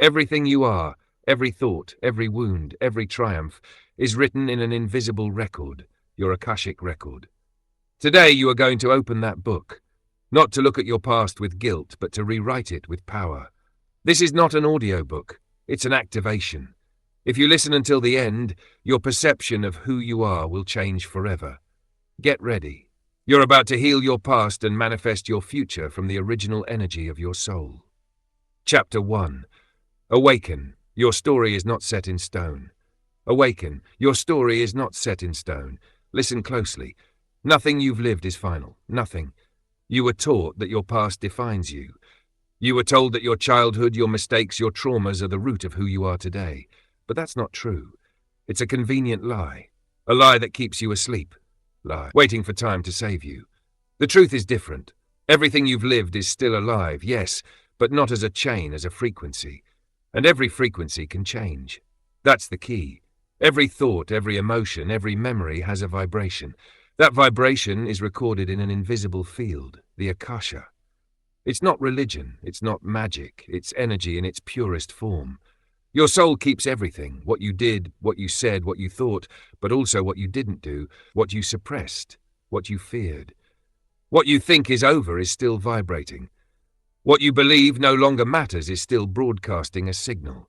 Everything you are, every thought, every wound, every triumph, is written in an invisible record, your Akashic record. Today you are going to open that book, not to look at your past with guilt, but to rewrite it with power. This is not an audiobook, it's an activation. If you listen until the end, your perception of who you are will change forever. Get ready. You're about to heal your past and manifest your future from the original energy of your soul. Chapter 1. Awaken. Your story is not set in stone. Awaken. Your story is not set in stone. Listen closely. Nothing you've lived is final. Nothing. You were taught that your past defines you. You were told that your childhood, your mistakes, your traumas are the root of who you are today. But that's not true. It's a convenient lie. A lie that keeps you asleep. Lie, waiting for time to save you. The truth is different. Everything you've lived is still alive, yes, but not as a chain, as a frequency. And every frequency can change. That's the key. Every thought, every emotion, every memory has a vibration. That vibration is recorded in an invisible field, the Akasha. It's not religion, it's not magic, it's energy in its purest form. Your soul keeps everything, what you did, what you said, what you thought, but also what you didn't do, what you suppressed, what you feared. What you think is over is still vibrating. What you believe no longer matters is still broadcasting a signal.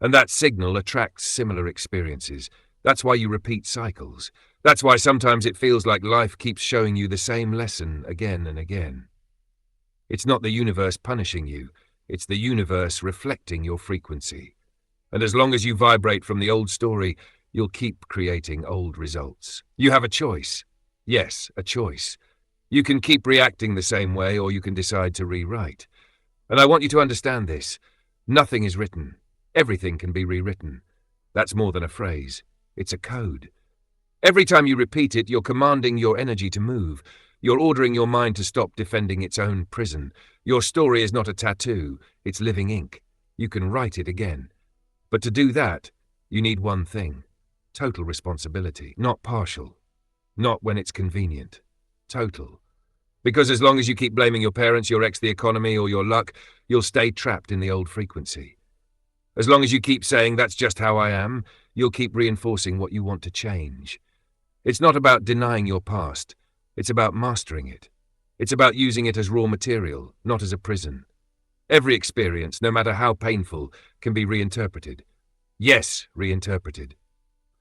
And that signal attracts similar experiences. That's why you repeat cycles. That's why sometimes it feels like life keeps showing you the same lesson again and again. It's not the universe punishing you, it's the universe reflecting your frequency. And as long as you vibrate from the old story, you'll keep creating old results. You have a choice. Yes, a choice. You can keep reacting the same way, or you can decide to rewrite. And I want you to understand this. Nothing is written. Everything can be rewritten. That's more than a phrase. It's a code. Every time you repeat it, you're commanding your energy to move. You're ordering your mind to stop defending its own prison. Your story is not a tattoo. It's living ink. You can write it again. But to do that, you need one thing. Total responsibility, not partial. Not when it's convenient. Total. Because as long as you keep blaming your parents, your ex, the economy, or your luck, you'll stay trapped in the old frequency. As long as you keep saying, that's just how I am, you'll keep reinforcing what you want to change. It's not about denying your past. It's about mastering it. It's about using it as raw material, not as a prison. Every experience, no matter how painful, can be reinterpreted. Yes, reinterpreted.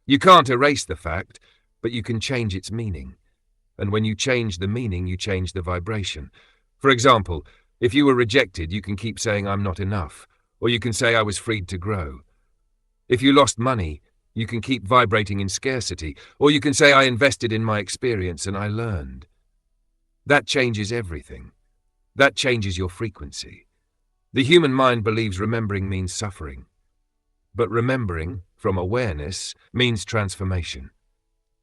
You can't erase the fact, but you can change its meaning. And when you change the meaning, you change the vibration. For example, if you were rejected, you can keep saying, I'm not enough, or you can say, I was freed to grow. If you lost money, you can keep vibrating in scarcity, or you can say, I invested in my experience and I learned. That changes everything. That changes your frequency. The human mind believes remembering means suffering. But remembering, from awareness, means transformation.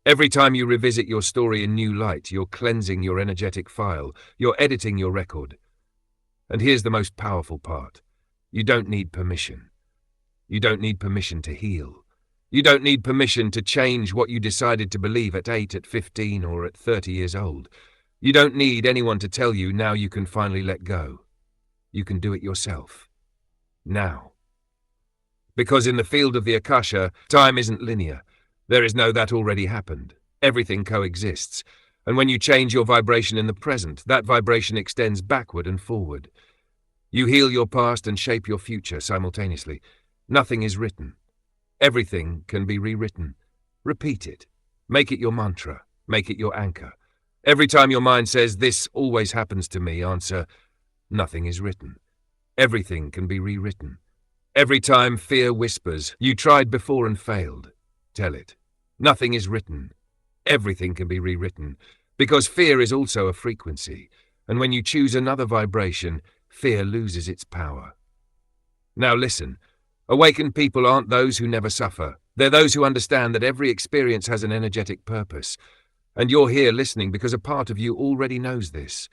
Every time you revisit your story in new light, you're cleansing your energetic file, you're editing your record. And here's the most powerful part. You don't need permission. You don't need permission to heal. You don't need permission to change what you decided to believe at 8, at 15, or at 30 years old. You don't need anyone to tell you now you can finally let go. You can do it yourself. Now. Because in the field of the Akasha, time isn't linear. There is no that already happened. Everything coexists. And when you change your vibration in the present, that vibration extends backward and forward. You heal your past and shape your future simultaneously. Nothing is written. Everything can be rewritten. Repeat it. Make it your mantra. Make it your anchor. Every time your mind says, this always happens to me, answer, nothing is written. Everything can be rewritten. Every time fear whispers, you tried before and failed, tell it. Nothing is written. Everything can be rewritten. Because fear is also a frequency. And when you choose another vibration, fear loses its power. Now listen. Awakened people aren't those who never suffer. They're those who understand that every experience has an energetic purpose. And you're here listening because a part of you already knows this.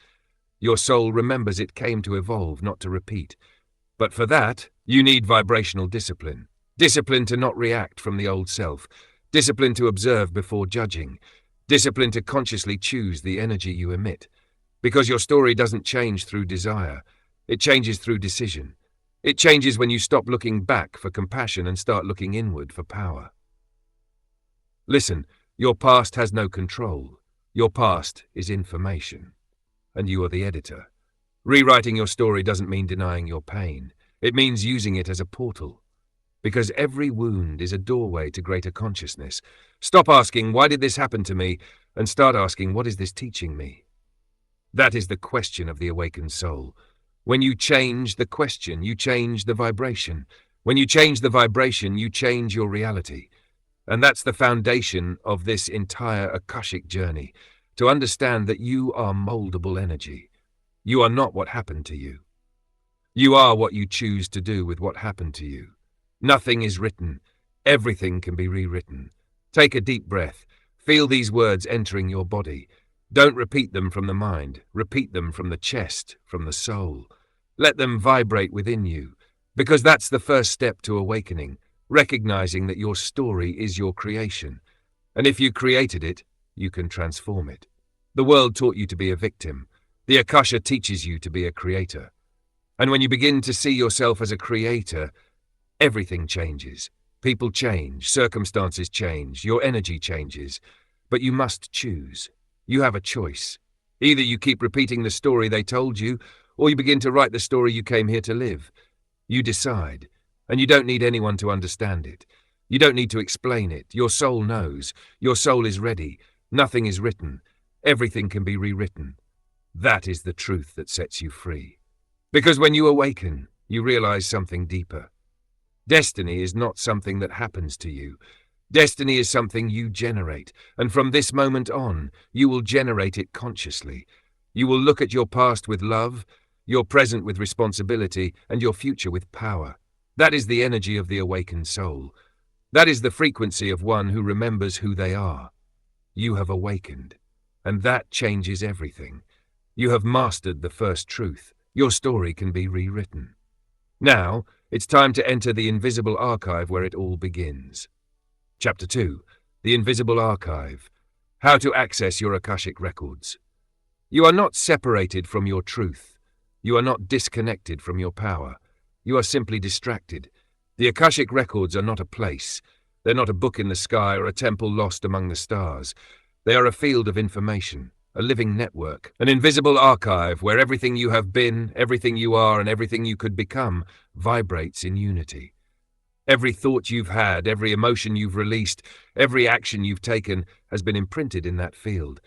Your soul remembers it came to evolve, not to repeat. But for that, you need vibrational discipline. Discipline to not react from the old self. Discipline to observe before judging. Discipline to consciously choose the energy you emit. Because your story doesn't change through desire. It changes through decision. It changes when you stop looking back for compassion and start looking inward for power. Listen, your past has no control. Your past is information, and you are the editor. Rewriting your story doesn't mean denying your pain. It means using it as a portal. Because every wound is a doorway to greater consciousness. Stop asking, why did this happen to me? And start asking, what is this teaching me? That is the question of the awakened soul. When you change the question, you change the vibration. When you change the vibration, you change your reality. And that's the foundation of this entire Akashic journey, to understand that you are moldable energy. You are not what happened to you. You are what you choose to do with what happened to you. Nothing is written. Everything can be rewritten. Take a deep breath. Feel these words entering your body. Don't repeat them from the mind. Repeat them from the chest, from the soul. Let them vibrate within you, because that's the first step to awakening, recognizing that your story is your creation. And if you created it, you can transform it. The world taught you to be a victim. The Akasha teaches you to be a creator. And when you begin to see yourself as a creator, everything changes. People change, circumstances change, your energy changes. But you must choose. You have a choice. Either you keep repeating the story they told you, or you begin to write the story you came here to live. You decide, and you don't need anyone to understand it. You don't need to explain it. Your soul knows. Your soul is ready. Nothing is written. Everything can be rewritten. That is the truth that sets you free. Because when you awaken, you realize something deeper. Destiny is not something that happens to you. Destiny is something you generate, and from this moment on, you will generate it consciously. You will look at your past with love, your present with responsibility, and your future with power. That is the energy of the awakened soul. That is the frequency of one who remembers who they are. You have awakened, and that changes everything. You have mastered the first truth. Your story can be rewritten. Now, it's time to enter the invisible archive where it all begins. Chapter 2. The Invisible Archive. How to access your Akashic records. You are not separated from your truth. You are not disconnected from your power. You are simply distracted. The Akashic records are not a place. They're not a book in the sky or a temple lost among the stars. They are a field of information, a living network, an invisible archive where everything you have been, everything you are, and everything you could become vibrates in unity. Every thought you've had, every emotion you've released, every action you've taken has been imprinted in that field.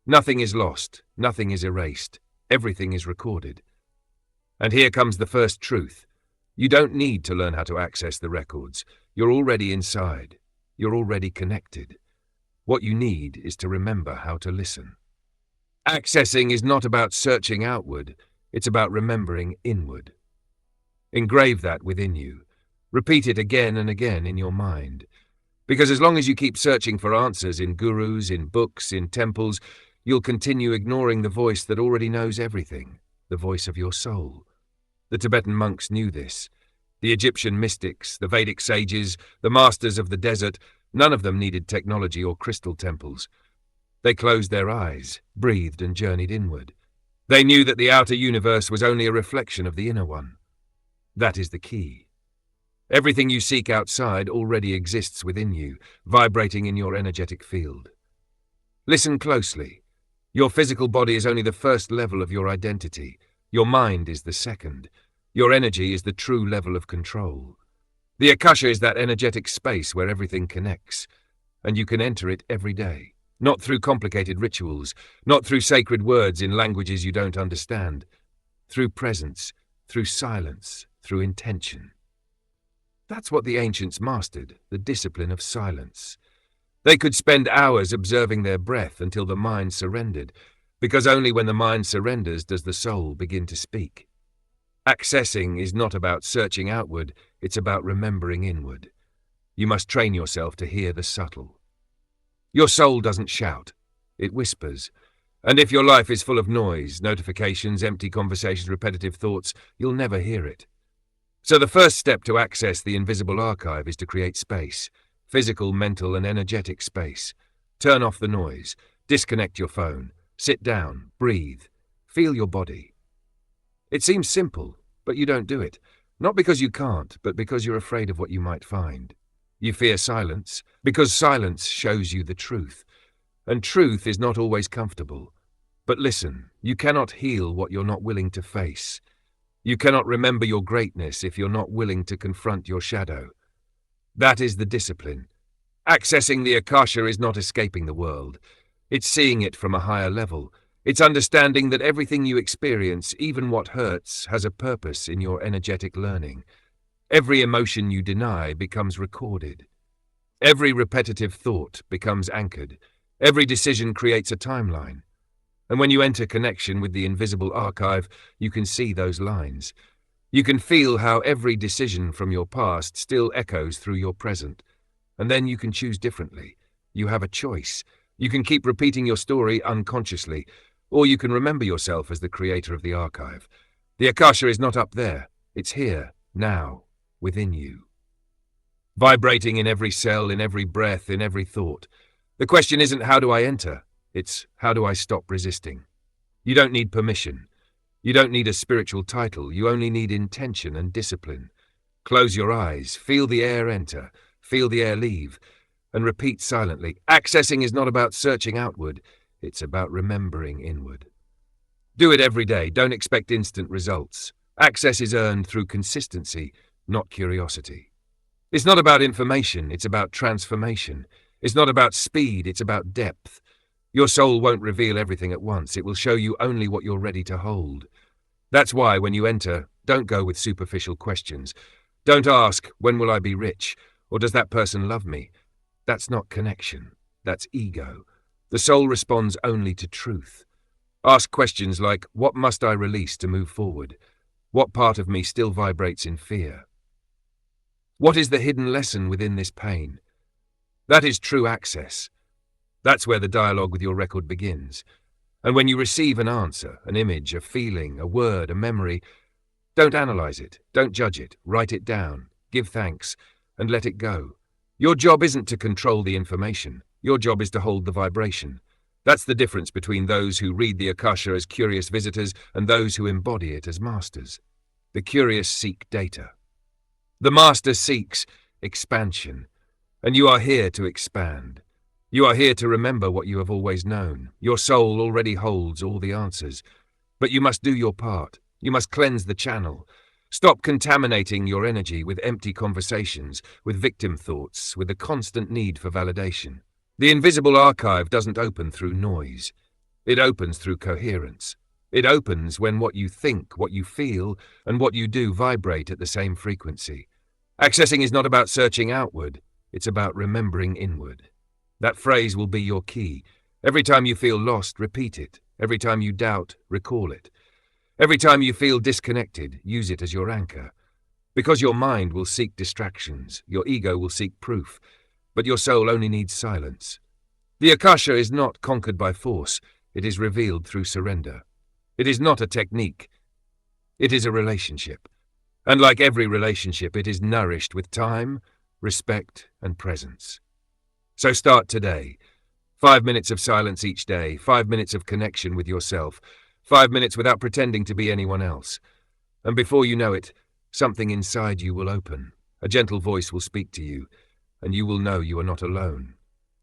Nothing is lost, nothing is erased, everything is recorded. And here comes the first truth. You don't need to learn how to access the records. You're already inside. You're already connected. What you need is to remember how to listen. Accessing is not about searching outward, it's about remembering inward. Engrave that within you. Repeat it again and again in your mind. Because as long as you keep searching for answers in gurus, in books, in temples, you'll continue ignoring the voice that already knows everything, the voice of your soul. The Tibetan monks knew this. The Egyptian mystics, the Vedic sages, the masters of the desert, none of them needed technology or crystal temples. They closed their eyes, breathed, and journeyed inward. They knew that the outer universe was only a reflection of the inner one. That is the key. Everything you seek outside already exists within you, vibrating in your energetic field. Listen closely. Your physical body is only the first level of your identity. Your mind is the second. Your energy is the true level of control. The Akasha is that energetic space where everything connects, and you can enter it every day. Not through complicated rituals, not through sacred words in languages you don't understand. Through presence, through silence, through intention. That's what the ancients mastered, the discipline of silence. They could spend hours observing their breath until the mind surrendered, because only when the mind surrenders does the soul begin to speak. Accessing is not about searching outward, it's about remembering inward. You must train yourself to hear the subtle. Your soul doesn't shout, it whispers. And if your life is full of noise, notifications, empty conversations, repetitive thoughts, you'll never hear it. So the first step to access the invisible archive is to create space, physical, mental, and energetic space. Turn off the noise, disconnect your phone, sit down, breathe, feel your body. It seems simple, but you don't do it. Not because you can't, but because you're afraid of what you might find. You fear silence, because silence shows you the truth. And truth is not always comfortable. But listen, you cannot heal what you're not willing to face. You cannot remember your greatness if you're not willing to confront your shadow. That is the discipline. Accessing the Akasha is not escaping the world. It's seeing it from a higher level. It's understanding that everything you experience, even what hurts, has a purpose in your energetic learning. Every emotion you deny becomes recorded. Every repetitive thought becomes anchored. Every decision creates a timeline. And when you enter connection with the invisible archive, you can see those lines. You can feel how every decision from your past still echoes through your present. And then you can choose differently. You have a choice. You can keep repeating your story unconsciously, or you can remember yourself as the creator of the archive. The Akasha is not up there. It's here, now, within you. Vibrating in every cell, in every breath, in every thought. The question isn't how do I enter? It's how do I stop resisting? You don't need permission. You don't need a spiritual title. You only need intention and discipline. Close your eyes, feel the air enter, feel the air leave, and repeat silently. Accessing is not about searching outward. It's about remembering inward. Do it every day. Don't expect instant results. Access is earned through consistency, not curiosity. It's not about information. It's about transformation. It's not about speed. It's about depth. Your soul won't reveal everything at once. It will show you only what you're ready to hold. That's why when you enter, don't go with superficial questions. Don't ask, when will I be rich? Or does that person love me? That's not connection. That's ego. The soul responds only to truth. Ask questions like, what must I release to move forward? What part of me still vibrates in fear? What is the hidden lesson within this pain? That is true access. That's where the dialogue with your record begins. And when you receive an answer, an image, a feeling, a word, a memory, don't analyze it, don't judge it, write it down, give thanks, and let it go. Your job isn't to control the information. Your job is to hold the vibration. That's the difference between those who read the Akasha as curious visitors and those who embody it as masters. The curious seek data. The master seeks expansion, and you are here to expand. You are here to remember what you have always known. Your soul already holds all the answers. But you must do your part. You must cleanse the channel. Stop contaminating your energy with empty conversations, with victim thoughts, with the constant need for validation. The invisible archive doesn't open through noise. It opens through coherence. It opens when what you think, what you feel, and what you do vibrate at the same frequency. Accessing is not about searching outward. It's about remembering inward. That phrase will be your key. Every time you feel lost, repeat it. Every time you doubt, recall it. Every time you feel disconnected, use it as your anchor. Because your mind will seek distractions, your ego will seek proof, but your soul only needs silence. The Akasha is not conquered by force. It is revealed through surrender. It is not a technique. It is a relationship. And like every relationship, it is nourished with time, respect, and presence. So start today. 5 minutes of silence each day, 5 minutes of connection with yourself, 5 minutes without pretending to be anyone else. And before you know it, something inside you will open. A gentle voice will speak to you, and you will know you are not alone.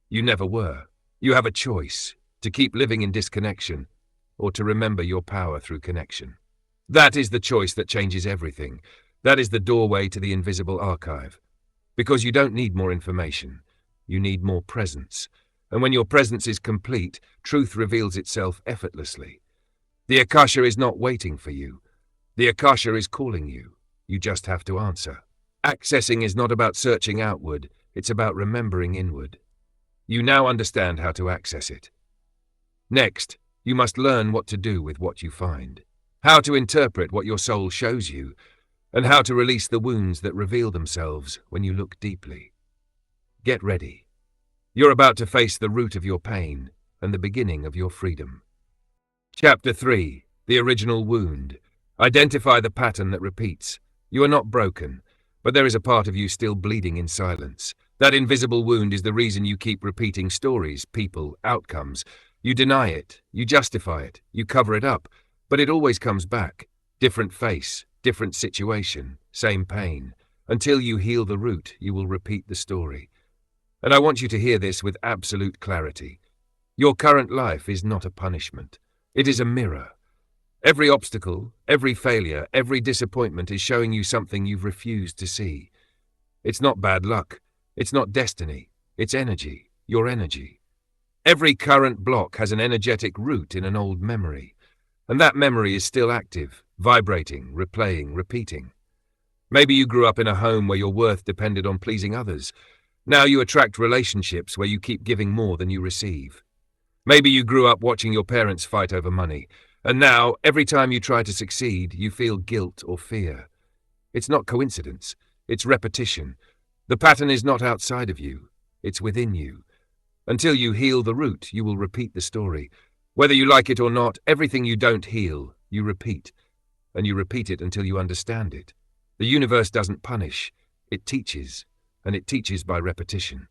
You never were. You have a choice, to keep living in disconnection, or to remember your power through connection. That is the choice that changes everything. That is the doorway to the invisible archive. Because you don't need more information. You need more presence. And when your presence is complete, truth reveals itself effortlessly. The Akasha is not waiting for you. The Akasha is calling you. You just have to answer. Accessing is not about searching outward. It's about remembering inward. You now understand how to access it. Next, you must learn what to do with what you find. How to interpret what your soul shows you, and how to release the wounds that reveal themselves when you look deeply. Get ready. You're about to face the root of your pain and the beginning of your freedom. Chapter 3. The Original Wound. Identify the pattern that repeats. You are not broken, but there is a part of you still bleeding in silence. That invisible wound is the reason you keep repeating stories, people, outcomes. You deny it, you justify it, you cover it up, but it always comes back. Different face, different situation, same pain. Until you heal the root, you will repeat the story. And I want you to hear this with absolute clarity. Your current life is not a punishment. It is a mirror. Every obstacle, every failure, every disappointment is showing you something you've refused to see. It's not bad luck. It's not destiny. It's energy, your energy. Every current block has an energetic root in an old memory, and that memory is still active, vibrating, replaying, repeating. Maybe you grew up in a home where your worth depended on pleasing others. Now you attract relationships where you keep giving more than you receive. Maybe you grew up watching your parents fight over money, and now, every time you try to succeed, you feel guilt or fear. It's not coincidence, it's repetition. The pattern is not outside of you, it's within you. Until you heal the root, you will repeat the story. Whether you like it or not, everything you don't heal, you repeat. And you repeat it until you understand it. The universe doesn't punish, it teaches, and it teaches by repetition.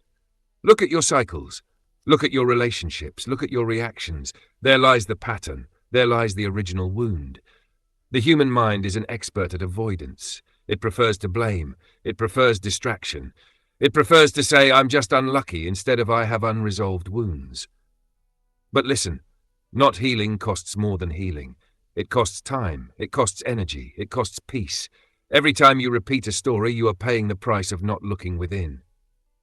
Look at your cycles. Look at your relationships. Look at your reactions. There lies the pattern. There lies the original wound. The human mind is an expert at avoidance. It prefers to blame. It prefers distraction. It prefers to say, I'm just unlucky, instead of I have unresolved wounds. But listen, not healing costs more than healing. It costs time. It costs energy. It costs peace. Every time you repeat a story, you are paying the price of not looking within.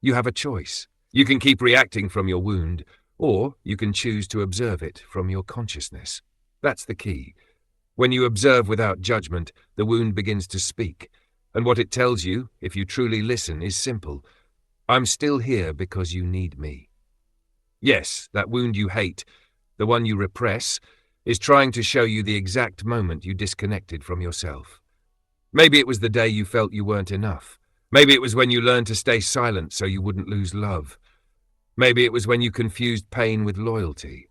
You have a choice. You can keep reacting from your wound, or you can choose to observe it from your consciousness. That's the key. When you observe without judgment, the wound begins to speak, and what it tells you, if you truly listen, is simple. I'm still here because you need me. Yes, that wound you hate, the one you repress, is trying to show you the exact moment you disconnected from yourself. Maybe it was the day you felt you weren't enough. Maybe it was when you learned to stay silent so you wouldn't lose love. Maybe it was when you confused pain with loyalty.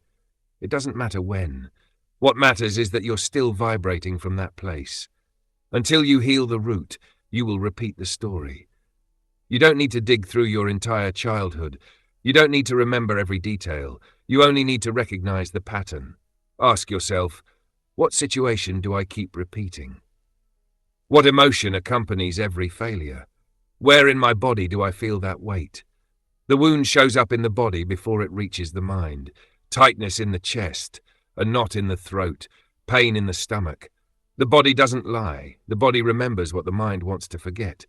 It doesn't matter when. What matters is that you're still vibrating from that place. Until you heal the root, you will repeat the story. You don't need to dig through your entire childhood. You don't need to remember every detail. You only need to recognize the pattern. Ask yourself, what situation do I keep repeating? What emotion accompanies every failure? Where in my body do I feel that weight? The wound shows up in the body before it reaches the mind. Tightness in the chest, a knot in the throat, pain in the stomach. The body doesn't lie. The body remembers what the mind wants to forget.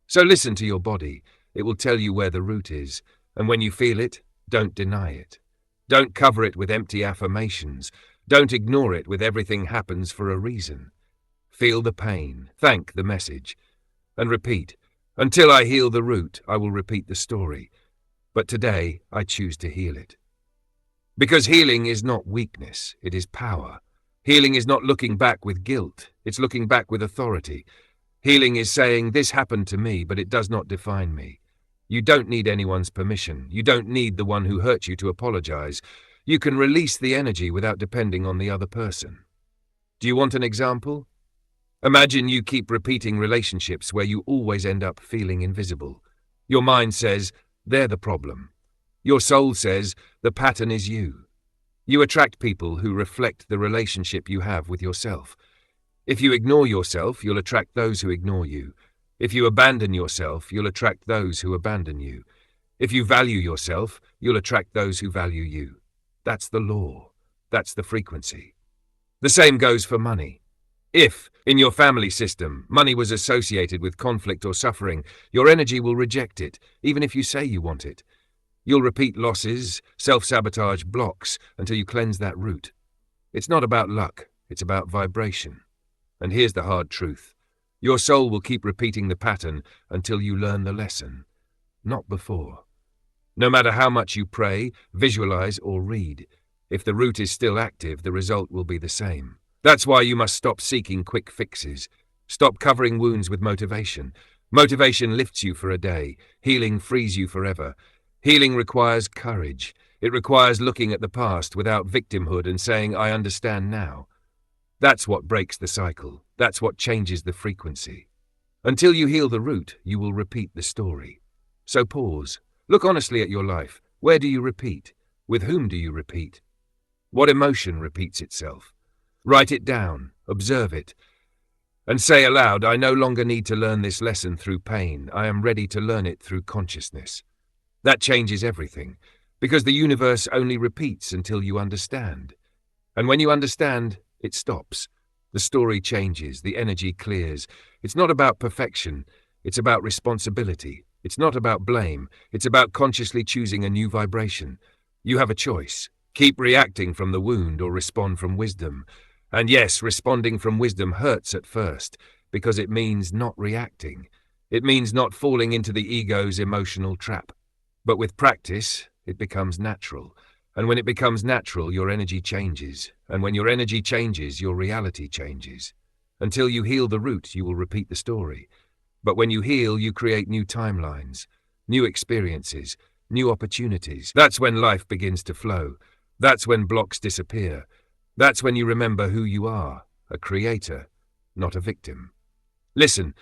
So listen to your body. It will tell you where the root is. And when you feel it, don't deny it. Don't cover it with empty affirmations. Don't ignore it with everything happens for a reason. Feel the pain. Thank the message. And repeat. Until I heal the root, I will repeat the story. But today, I choose to heal it. Because healing is not weakness, it is power. Healing is not looking back with guilt, it's looking back with authority. Healing is saying, this happened to me, but it does not define me. You don't need anyone's permission. You don't need the one who hurt you to apologize. You can release the energy without depending on the other person. Do you want an example? Imagine you keep repeating relationships where you always end up feeling invisible. Your mind says, they're the problem. Your soul says, the pattern is you. You attract people who reflect the relationship you have with yourself. If you ignore yourself, you'll attract those who ignore you. If you abandon yourself, you'll attract those who abandon you. If you value yourself, you'll attract those who value you. That's the law. That's the frequency. The same goes for money. If, in your family system, money was associated with conflict or suffering, your energy will reject it, even if you say you want it. You'll repeat losses, self-sabotage, blocks, until you cleanse that root. It's not about luck, it's about vibration. And here's the hard truth. Your soul will keep repeating the pattern until you learn the lesson, not before. No matter how much you pray, visualize, or read, if the root is still active, the result will be the same. That's why you must stop seeking quick fixes. Stop covering wounds with motivation. Motivation lifts you for a day. Healing frees you forever. Healing requires courage. It requires looking at the past without victimhood and saying, I understand now. That's what breaks the cycle. That's what changes the frequency. Until you heal the root, you will repeat the story. So pause. Look honestly at your life. Where do you repeat? With whom do you repeat? What emotion repeats itself? Write it down. Observe it. And say aloud, I no longer need to learn this lesson through pain. I am ready to learn it through consciousness. That changes everything, because the universe only repeats until you understand. And when you understand, it stops. The story changes, the energy clears. It's not about perfection, it's about responsibility. It's not about blame, it's about consciously choosing a new vibration. You have a choice. Keep reacting from the wound or respond from wisdom. And yes, responding from wisdom hurts at first, because it means not reacting. It means not falling into the ego's emotional trap. But with practice, it becomes natural. And when it becomes natural, your energy changes. And when your energy changes, your reality changes. Until you heal the root, you will repeat the story. But when you heal, you create new timelines, new experiences, new opportunities. That's when life begins to flow. That's when blocks disappear. That's when you remember who you are, a creator, not a victim. Listen,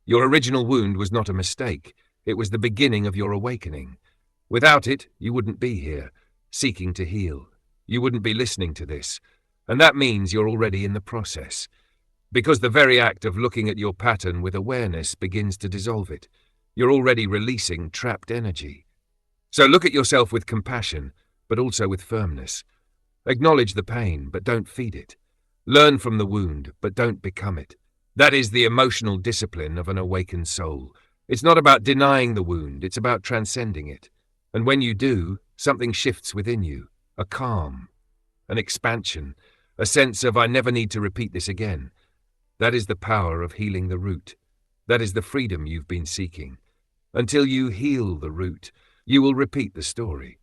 your original wound was not a mistake. It was the beginning of your awakening. Without it, you wouldn't be here, seeking to heal. You wouldn't be listening to this. And that means you're already in the process. Because the very act of looking at your pattern with awareness begins to dissolve it. You're already releasing trapped energy. So look at yourself with compassion, but also with firmness. Acknowledge the pain, but don't feed it. Learn from the wound, but don't become it. That is the emotional discipline of an awakened soul. It's not about denying the wound, it's about transcending it. And when you do, something shifts within you, a calm, an expansion, a sense of I never need to repeat this again. That is the power of healing the root. That is the freedom you've been seeking. Until you heal the root, you will repeat the story.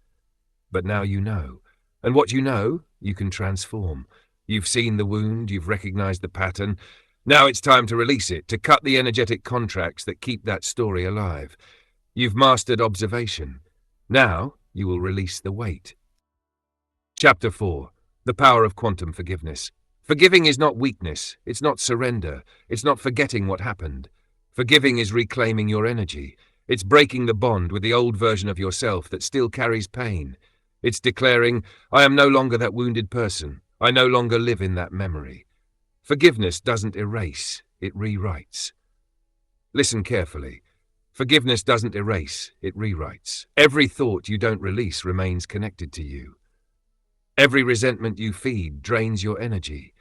But now you know. And what you know, you can transform. You've seen the wound, you've recognized the pattern. Now it's time to release it, to cut the energetic contracts that keep that story alive. You've mastered observation. Now you will release the weight. Chapter 4. The Power of Quantum Forgiveness. Forgiving is not weakness, it's not surrender, it's not forgetting what happened. Forgiving is reclaiming your energy. It's breaking the bond with the old version of yourself that still carries pain. It's declaring, I am no longer that wounded person. I no longer live in that memory. Forgiveness doesn't erase, it rewrites. Listen carefully. Forgiveness doesn't erase, it rewrites. Every thought you don't release remains connected to you. Every resentment you feed drains your energy.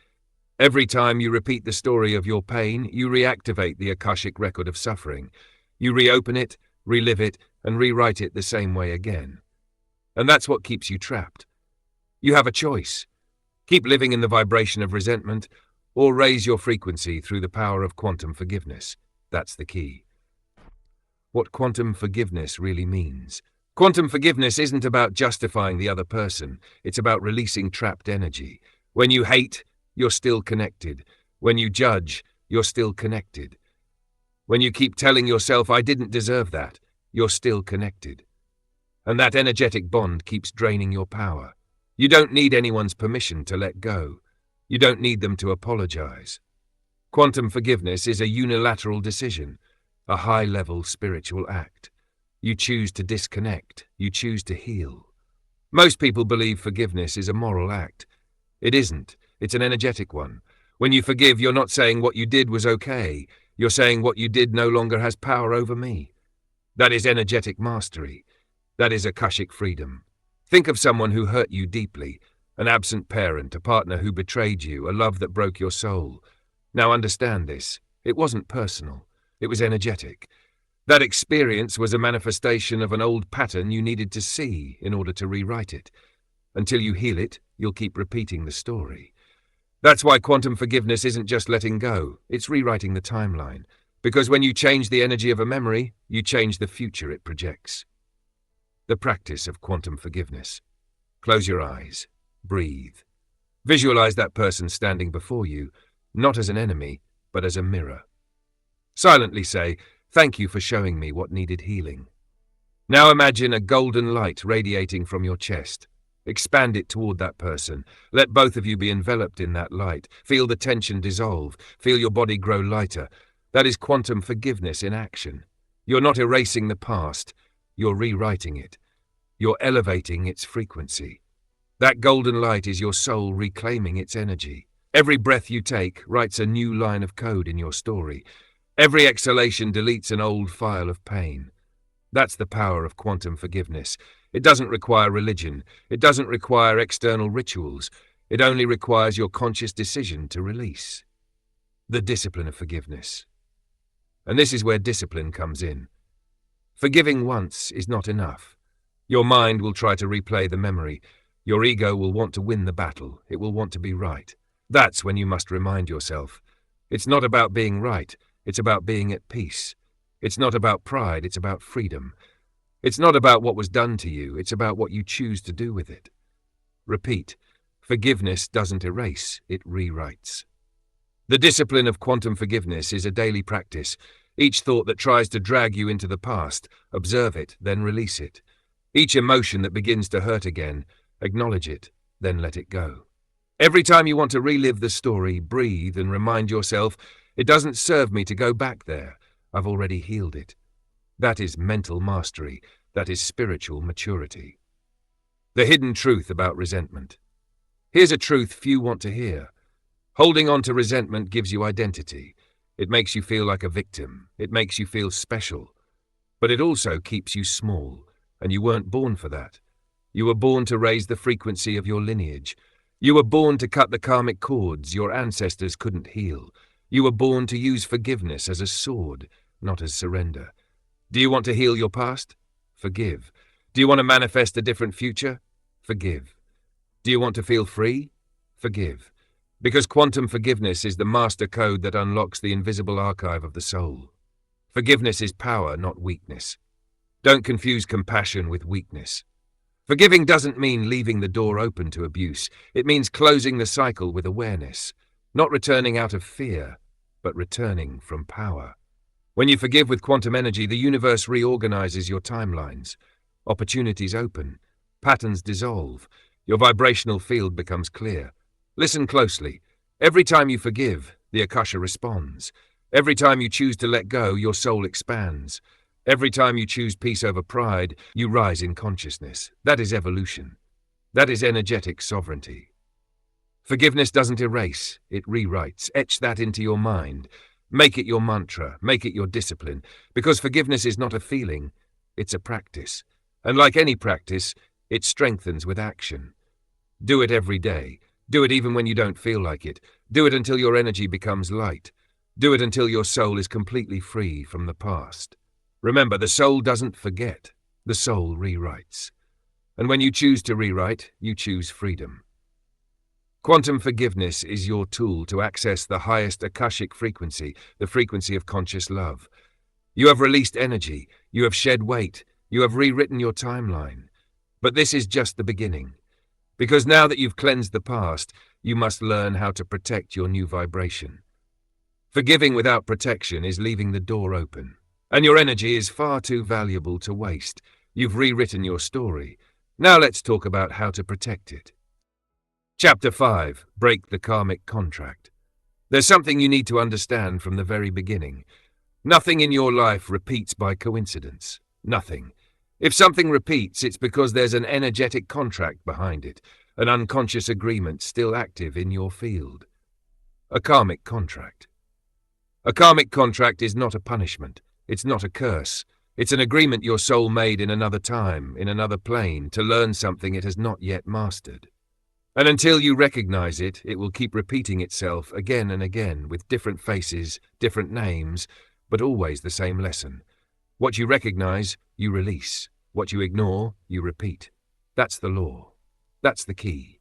Every time you repeat the story of your pain, you reactivate the Akashic record of suffering. You reopen it, relive it, and rewrite it the same way again. And that's what keeps you trapped. You have a choice. Keep living in the vibration of resentment, or raise your frequency through the power of quantum forgiveness. That's the key. What quantum forgiveness really means. Quantum forgiveness isn't about justifying the other person. It's about releasing trapped energy. When you hate, you're still connected. When you judge, you're still connected. When you keep telling yourself, I didn't deserve that, you're still connected. And that energetic bond keeps draining your power. You don't need anyone's permission to let go. You don't need them to apologize. Quantum forgiveness is a unilateral decision, a high-level spiritual act. You choose to disconnect. You choose to heal. Most people believe forgiveness is a moral act. It isn't. It's an energetic one. When you forgive, you're not saying what you did was okay. You're saying what you did no longer has power over me. That is energetic mastery. That is Akashic freedom. Think of someone who hurt you deeply, an absent parent, a partner who betrayed you, a love that broke your soul. Now understand this. It wasn't personal. It was energetic. That experience was a manifestation of an old pattern you needed to see in order to rewrite it. Until you heal it, you'll keep repeating the story. That's why quantum forgiveness isn't just letting go, it's rewriting the timeline. Because when you change the energy of a memory, you change the future it projects. The practice of quantum forgiveness. Close your eyes. Breathe. Visualize that person standing before you, not as an enemy, but as a mirror. Silently say, thank you for showing me what needed healing. Now imagine a golden light radiating from your chest. Expand it toward that person. Let both of you be enveloped in that light. Feel the tension dissolve. Feel your body grow lighter. That is quantum forgiveness in action. You're not erasing the past. You're rewriting it. You're elevating its frequency. That golden light is your soul reclaiming its energy. Every breath you take writes a new line of code in your story. Every exhalation deletes an old file of pain. That's the power of quantum forgiveness. It doesn't require religion. It doesn't require external rituals. It only requires your conscious decision to release. The discipline of forgiveness. And this is where discipline comes in. Forgiving once is not enough. Your mind will try to replay the memory. Your ego will want to win the battle. It will want to be right. That's when you must remind yourself. It's not about being right. It's about being at peace. It's not about pride. It's about freedom. It's not about what was done to you. It's about what you choose to do with it. Repeat. Forgiveness doesn't erase. It rewrites. The discipline of quantum forgiveness is a daily practice. Each thought that tries to drag you into the past, observe it, then release it. Each emotion that begins to hurt again, acknowledge it, then let it go. Every time you want to relive the story, breathe and remind yourself, it doesn't serve me to go back there. I've already healed it. That is mental mastery. That is spiritual maturity. The hidden truth about resentment. Here's a truth few want to hear. Holding on to resentment gives you identity. It makes you feel like a victim. It makes you feel special. But it also keeps you small, and you weren't born for that. You were born to raise the frequency of your lineage. You were born to cut the karmic cords your ancestors couldn't heal. You were born to use forgiveness as a sword, not as surrender. Do you want to heal your past? Forgive. Do you want to manifest a different future? Forgive. Do you want to feel free? Forgive. Because quantum forgiveness is the master code that unlocks the invisible archive of the soul. Forgiveness is power, not weakness. Don't confuse compassion with weakness. Forgiving doesn't mean leaving the door open to abuse. It means closing the cycle with awareness, not returning out of fear, but returning from power. When you forgive with quantum energy, the universe reorganizes your timelines. Opportunities open, patterns dissolve, your vibrational field becomes clear. Listen closely. Every time you forgive, the Akasha responds. Every time you choose to let go, your soul expands. Every time you choose peace over pride, you rise in consciousness. That is evolution. That is energetic sovereignty. Forgiveness doesn't erase, it rewrites. Etch that into your mind. Make it your mantra, make it your discipline, because forgiveness is not a feeling, it's a practice. And like any practice, it strengthens with action. Do it every day. Do it even when you don't feel like it. Do it until your energy becomes light. Do it until your soul is completely free from the past. Remember, the soul doesn't forget. The soul rewrites. And when you choose to rewrite, you choose freedom. Quantum forgiveness is your tool to access the highest Akashic frequency, the frequency of conscious love. You have released energy. You have shed weight. You have rewritten your timeline. But this is just the beginning. Because now that you've cleansed the past, you must learn how to protect your new vibration. Forgiving without protection is leaving the door open. And your energy is far too valuable to waste. You've rewritten your story. Now let's talk about how to protect it. Chapter 5. Break the karmic contract. There's something you need to understand from the very beginning. Nothing in your life repeats by coincidence. Nothing. If something repeats, it's because there's an energetic contract behind it, an unconscious agreement still active in your field. A karmic contract. A karmic contract is not a punishment. It's not a curse. It's an agreement your soul made in another time, in another plane, to learn something it has not yet mastered. And until you recognize it, it will keep repeating itself again and again with different faces, different names, but always the same lesson. What you recognize, you release. What you ignore, you repeat. That's the law. That's the key.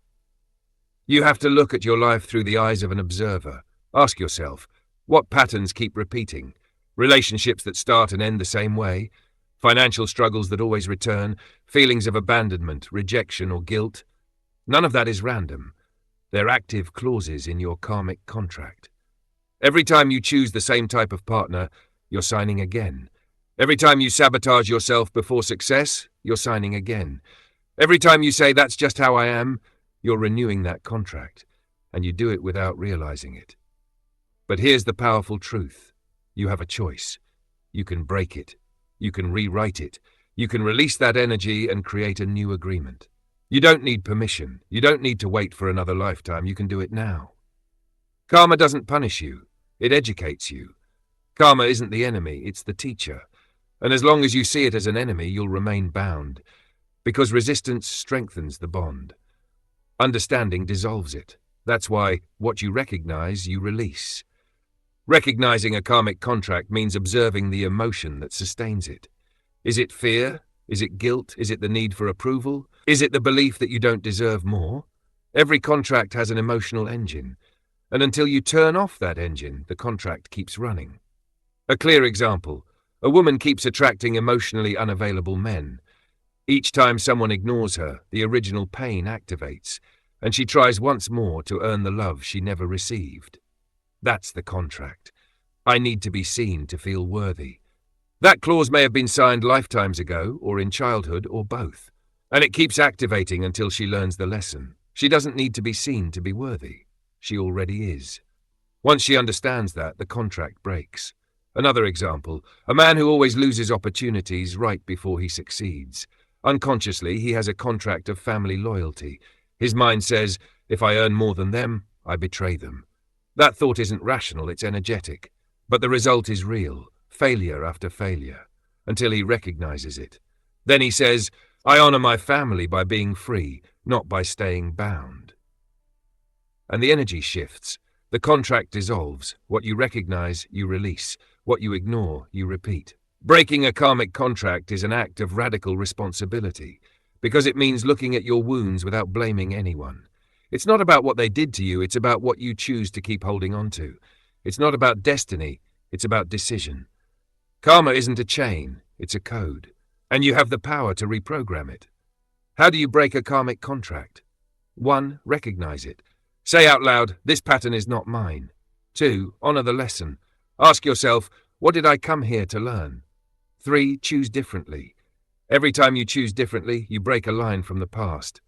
You have to look at your life through the eyes of an observer. Ask yourself, what patterns keep repeating? Relationships that start and end the same way? Financial struggles that always return? Feelings of abandonment, rejection, or guilt? None of that is random. They're active clauses in your karmic contract. Every time you choose the same type of partner, you're signing again. Every time you sabotage yourself before success, you're signing again. Every time you say, that's just how I am, you're renewing that contract, and you do it without realizing it. But here's the powerful truth. You have a choice. You can break it. You can rewrite it. You can release that energy and create a new agreement. You don't need permission. You don't need to wait for another lifetime. You can do it now. Karma doesn't punish you, it educates you. Karma isn't the enemy, it's the teacher. And as long as you see it as an enemy, you'll remain bound, because resistance strengthens the bond. Understanding dissolves it. That's why what you recognize, you release. Recognizing a karmic contract means observing the emotion that sustains it. Is it fear? Is it guilt? Is it the need for approval? Is it the belief that you don't deserve more? Every contract has an emotional engine, and until you turn off that engine, the contract keeps running. A clear example: a woman keeps attracting emotionally unavailable men. Each time someone ignores her, the original pain activates, and she tries once more to earn the love she never received. That's the contract. I need to be seen to feel worthy. That clause may have been signed lifetimes ago, or in childhood, or both. And it keeps activating until she learns the lesson. She doesn't need to be seen to be worthy. She already is. Once she understands that, the contract breaks. Another example: a man who always loses opportunities right before he succeeds. Unconsciously, he has a contract of family loyalty. His mind says, if I earn more than them, I betray them. That thought isn't rational, it's energetic. But the result is real, failure after failure, until he recognizes it. Then he says, I honor my family by being free, not by staying bound. And the energy shifts. The contract dissolves. What you recognize, you release. What you ignore, you repeat. Breaking a karmic contract is an act of radical responsibility, because it means looking at your wounds without blaming anyone. It's not about what they did to you, it's about what you choose to keep holding on to. It's not about destiny, it's about decision. Karma isn't a chain, it's a code, and you have the power to reprogram it. How do you break a karmic contract? 1. Recognize it. Say out loud, this pattern is not mine. 2. Honor the lesson. Ask yourself, what did I come here to learn? 3. Choose differently. Every time you choose differently, you break a line from the past.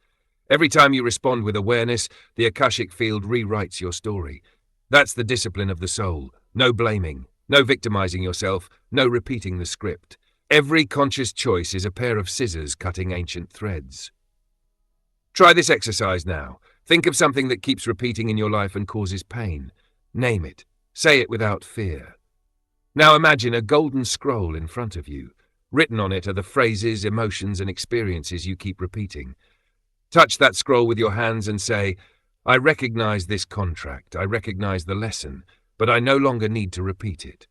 Every time you respond with awareness, the Akashic field rewrites your story. That's the discipline of the soul. No blaming, no victimizing yourself, no repeating the script. Every conscious choice is a pair of scissors cutting ancient threads. Try this exercise now. Think of something that keeps repeating in your life and causes pain. Name it. Say it without fear. Now imagine a golden scroll in front of you. Written on it are the phrases, emotions, and experiences you keep repeating. Touch that scroll with your hands and say, I recognize this contract, I recognize the lesson, but I no longer need to repeat it.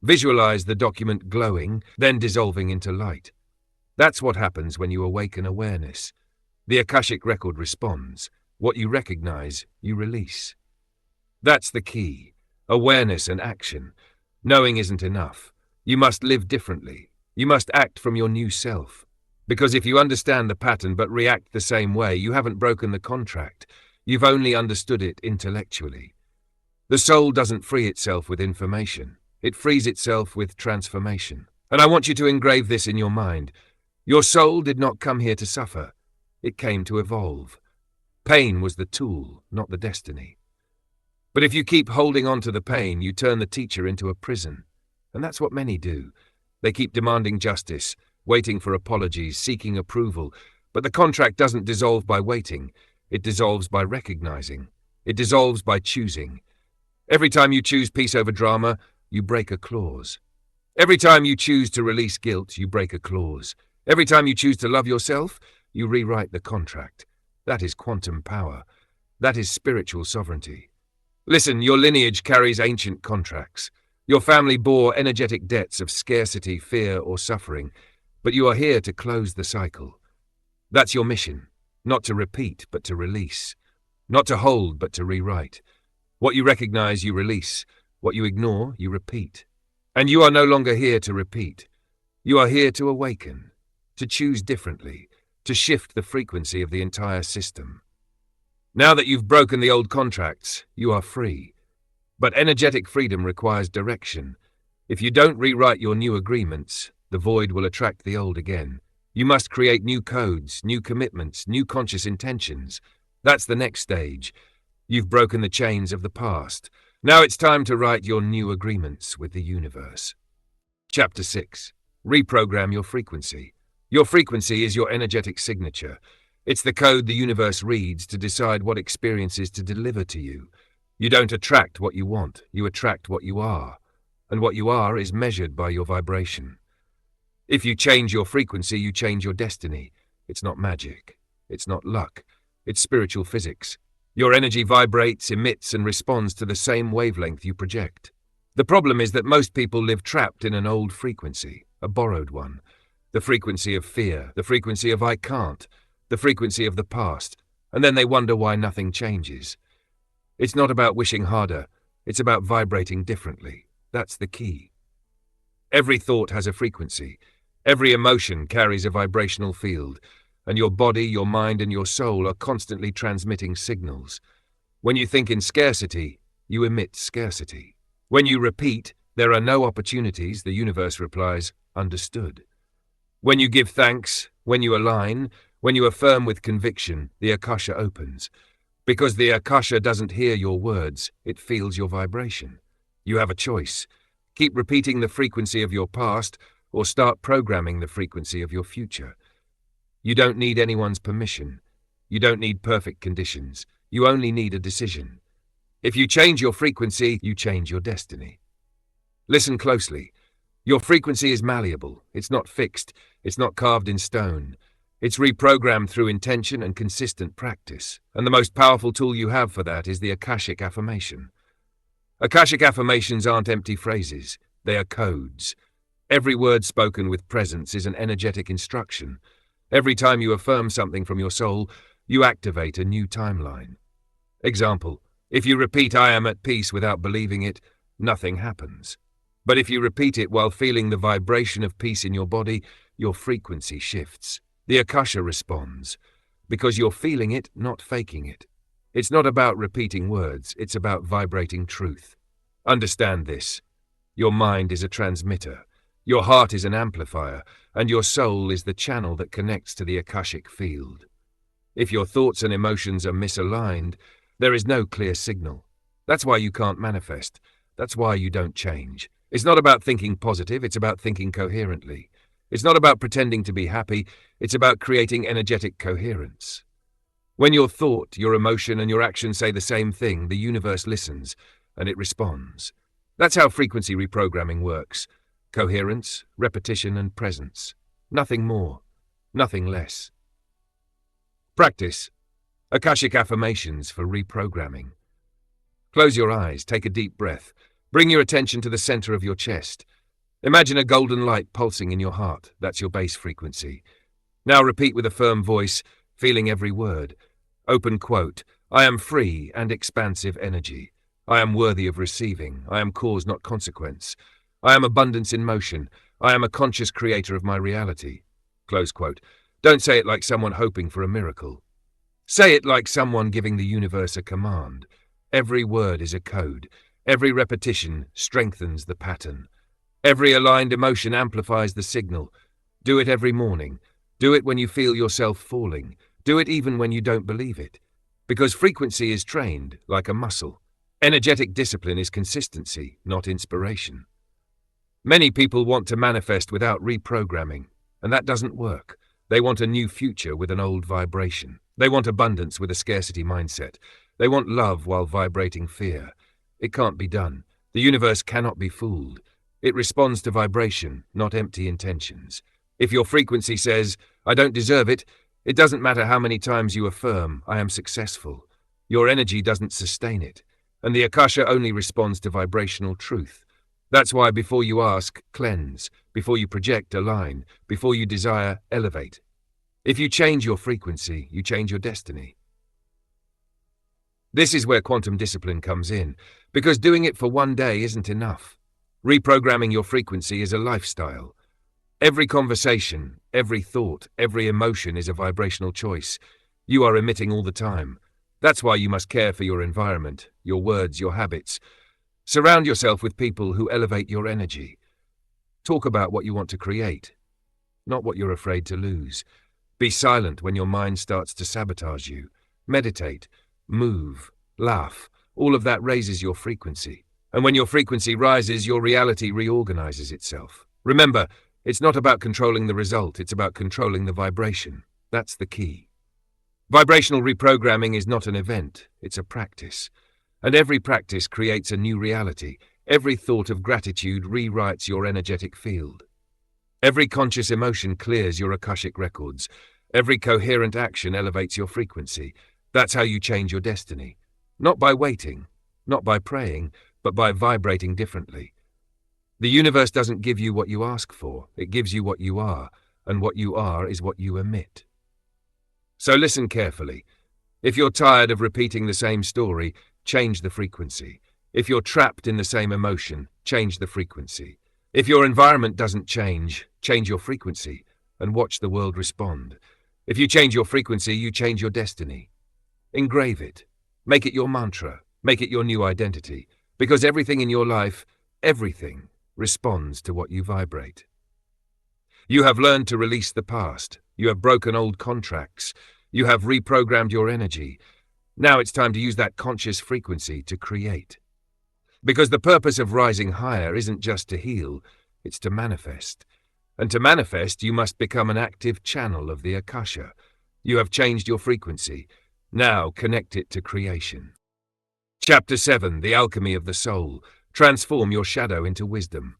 Visualize the document glowing, then dissolving into light. That's what happens when you awaken awareness. The Akashic record responds. What you recognize, you release. That's the key. Awareness and action. Knowing isn't enough. You must live differently. You must act from your new self. Because if you understand the pattern but react the same way, you haven't broken the contract. You've only understood it intellectually. The soul doesn't free itself with information. It frees itself with transformation. And I want you to engrave this in your mind. Your soul did not come here to suffer. It came to evolve. Pain was the tool, not the destiny. But if you keep holding on to the pain, you turn the teacher into a prison. And that's what many do. They keep demanding justice, waiting for apologies, seeking approval. But the contract doesn't dissolve by waiting. It dissolves by recognizing. It dissolves by choosing. Every time you choose peace over drama, you break a clause. Every time you choose to release guilt, you break a clause. Every time you choose to love yourself, you rewrite the contract. That is quantum power. That is spiritual sovereignty. Listen, your lineage carries ancient contracts. Your family bore energetic debts of scarcity, fear, or suffering, but you are here to close the cycle. That's your mission. Not to repeat, but to release. Not to hold, but to rewrite. What you recognize, you release. What you ignore, you repeat. And you are no longer here to repeat. You are here to awaken, to choose differently, to shift the frequency of the entire system. Now that you've broken the old contracts, you are free. But energetic freedom requires direction. If you don't rewrite your new agreements, the void will attract the old again. You must create new codes, new commitments, new conscious intentions. That's the next stage. You've broken the chains of the past. Now it's time to write your new agreements with the universe. Chapter 6. Reprogram your frequency. Your frequency is your energetic signature. It's the code the universe reads to decide what experiences to deliver to you. You don't attract what you want, you attract what you are. And what you are is measured by your vibration. If you change your frequency, you change your destiny. It's not magic. It's not luck. It's spiritual physics. Your energy vibrates, emits, and responds to the same wavelength you project. The problem is that most people live trapped in an old frequency, a borrowed one. The frequency of fear, the frequency of I can't, the frequency of the past, and then they wonder why nothing changes. It's not about wishing harder, it's about vibrating differently. That's the key. Every thought has a frequency. Every emotion carries a vibrational field, and your body, your mind, and your soul are constantly transmitting signals. When you think in scarcity, you emit scarcity. When you repeat, there are no opportunities, the universe replies, understood. When you give thanks, when you align, when you affirm with conviction, the Akasha opens. Because the Akasha doesn't hear your words, it feels your vibration. You have a choice. Keep repeating the frequency of your past, or start programming the frequency of your future. You don't need anyone's permission. You don't need perfect conditions. You only need a decision. If you change your frequency, you change your destiny. Listen closely. Your frequency is malleable. It's not fixed. It's not carved in stone. It's reprogrammed through intention and consistent practice. And the most powerful tool you have for that is the Akashic affirmation. Akashic affirmations aren't empty phrases. They are codes. Every word spoken with presence is an energetic instruction. Every time you affirm something from your soul, you activate a new timeline. Example, if you repeat I am at peace without believing it, nothing happens. But if you repeat it while feeling the vibration of peace in your body, your frequency shifts. The Akasha responds, because you're feeling it, not faking it. It's not about repeating words, it's about vibrating truth. Understand this. Your mind is a transmitter, your heart is an amplifier, and your soul is the channel that connects to the Akashic field. If your thoughts and emotions are misaligned, there is no clear signal. That's why you can't manifest. That's why you don't change. It's not about thinking positive, it's about thinking coherently. It's not about pretending to be happy, it's about creating energetic coherence. When your thought, your emotion, and your action say the same thing, the universe listens, and it responds. That's how frequency reprogramming works. Coherence, repetition, and presence. Nothing more, nothing less. Practice. Akashic affirmations for reprogramming. Close your eyes, take a deep breath. Bring your attention to the center of your chest. Imagine a golden light pulsing in your heart. That's your base frequency. Now repeat with a firm voice, feeling every word. Open quote, I am free and expansive energy. I am worthy of receiving. I am cause, not consequence. I am abundance in motion. I am a conscious creator of my reality. Close quote. Don't say it like someone hoping for a miracle. Say it like someone giving the universe a command. Every word is a code. Every repetition strengthens the pattern. Every aligned emotion amplifies the signal. Do it every morning. Do it when you feel yourself falling. Do it even when you don't believe it. Because frequency is trained, like a muscle. Energetic discipline is consistency, not inspiration. Many people want to manifest without reprogramming, and that doesn't work. They want a new future with an old vibration. They want abundance with a scarcity mindset. They want love while vibrating fear. It can't be done. The universe cannot be fooled. It responds to vibration, not empty intentions. If your frequency says, I don't deserve it, it doesn't matter how many times you affirm, I am successful. Your energy doesn't sustain it, and the Akasha only responds to vibrational truth. That's why before you ask, cleanse. Before you project, align. Before you desire, elevate. If you change your frequency, you change your destiny. This is where quantum discipline comes in, because doing it for one day isn't enough. Reprogramming your frequency is a lifestyle. Every conversation, every thought, every emotion is a vibrational choice. You are emitting all the time. That's why you must care for your environment, your words, your habits. Surround yourself with people who elevate your energy. Talk about what you want to create, not what you're afraid to lose. Be silent when your mind starts to sabotage you. Meditate, move, laugh. All of that raises your frequency. And when your frequency rises, your reality reorganizes itself. Remember, it's not about controlling the result, it's about controlling the vibration. That's the key. Vibrational reprogramming is not an event, it's a practice. And every practice creates a new reality. Every thought of gratitude rewrites your energetic field. Every conscious emotion clears your Akashic records. Every coherent action elevates your frequency. That's how you change your destiny. Not by waiting, not by praying, but by vibrating differently. The universe doesn't give you what you ask for, it gives you what you are, and what you are is what you emit. So listen carefully. If you're tired of repeating the same story, change the frequency. If you're trapped in the same emotion, change the frequency. If your environment doesn't change your frequency, and watch the world respond. If you change your frequency, you change your destiny. Engrave it. Make it your mantra. Make it your new identity. Because everything in your life, everything, responds to what you vibrate. You have learned to release the past. You have broken old contracts. You have reprogrammed your energy. Now it's time to use that conscious frequency to create. Because the purpose of rising higher isn't just to heal, it's to manifest. And to manifest, you must become an active channel of the Akasha. You have changed your frequency. Now connect it to creation. Chapter 7, The Alchemy of the Soul. Transform your shadow into wisdom.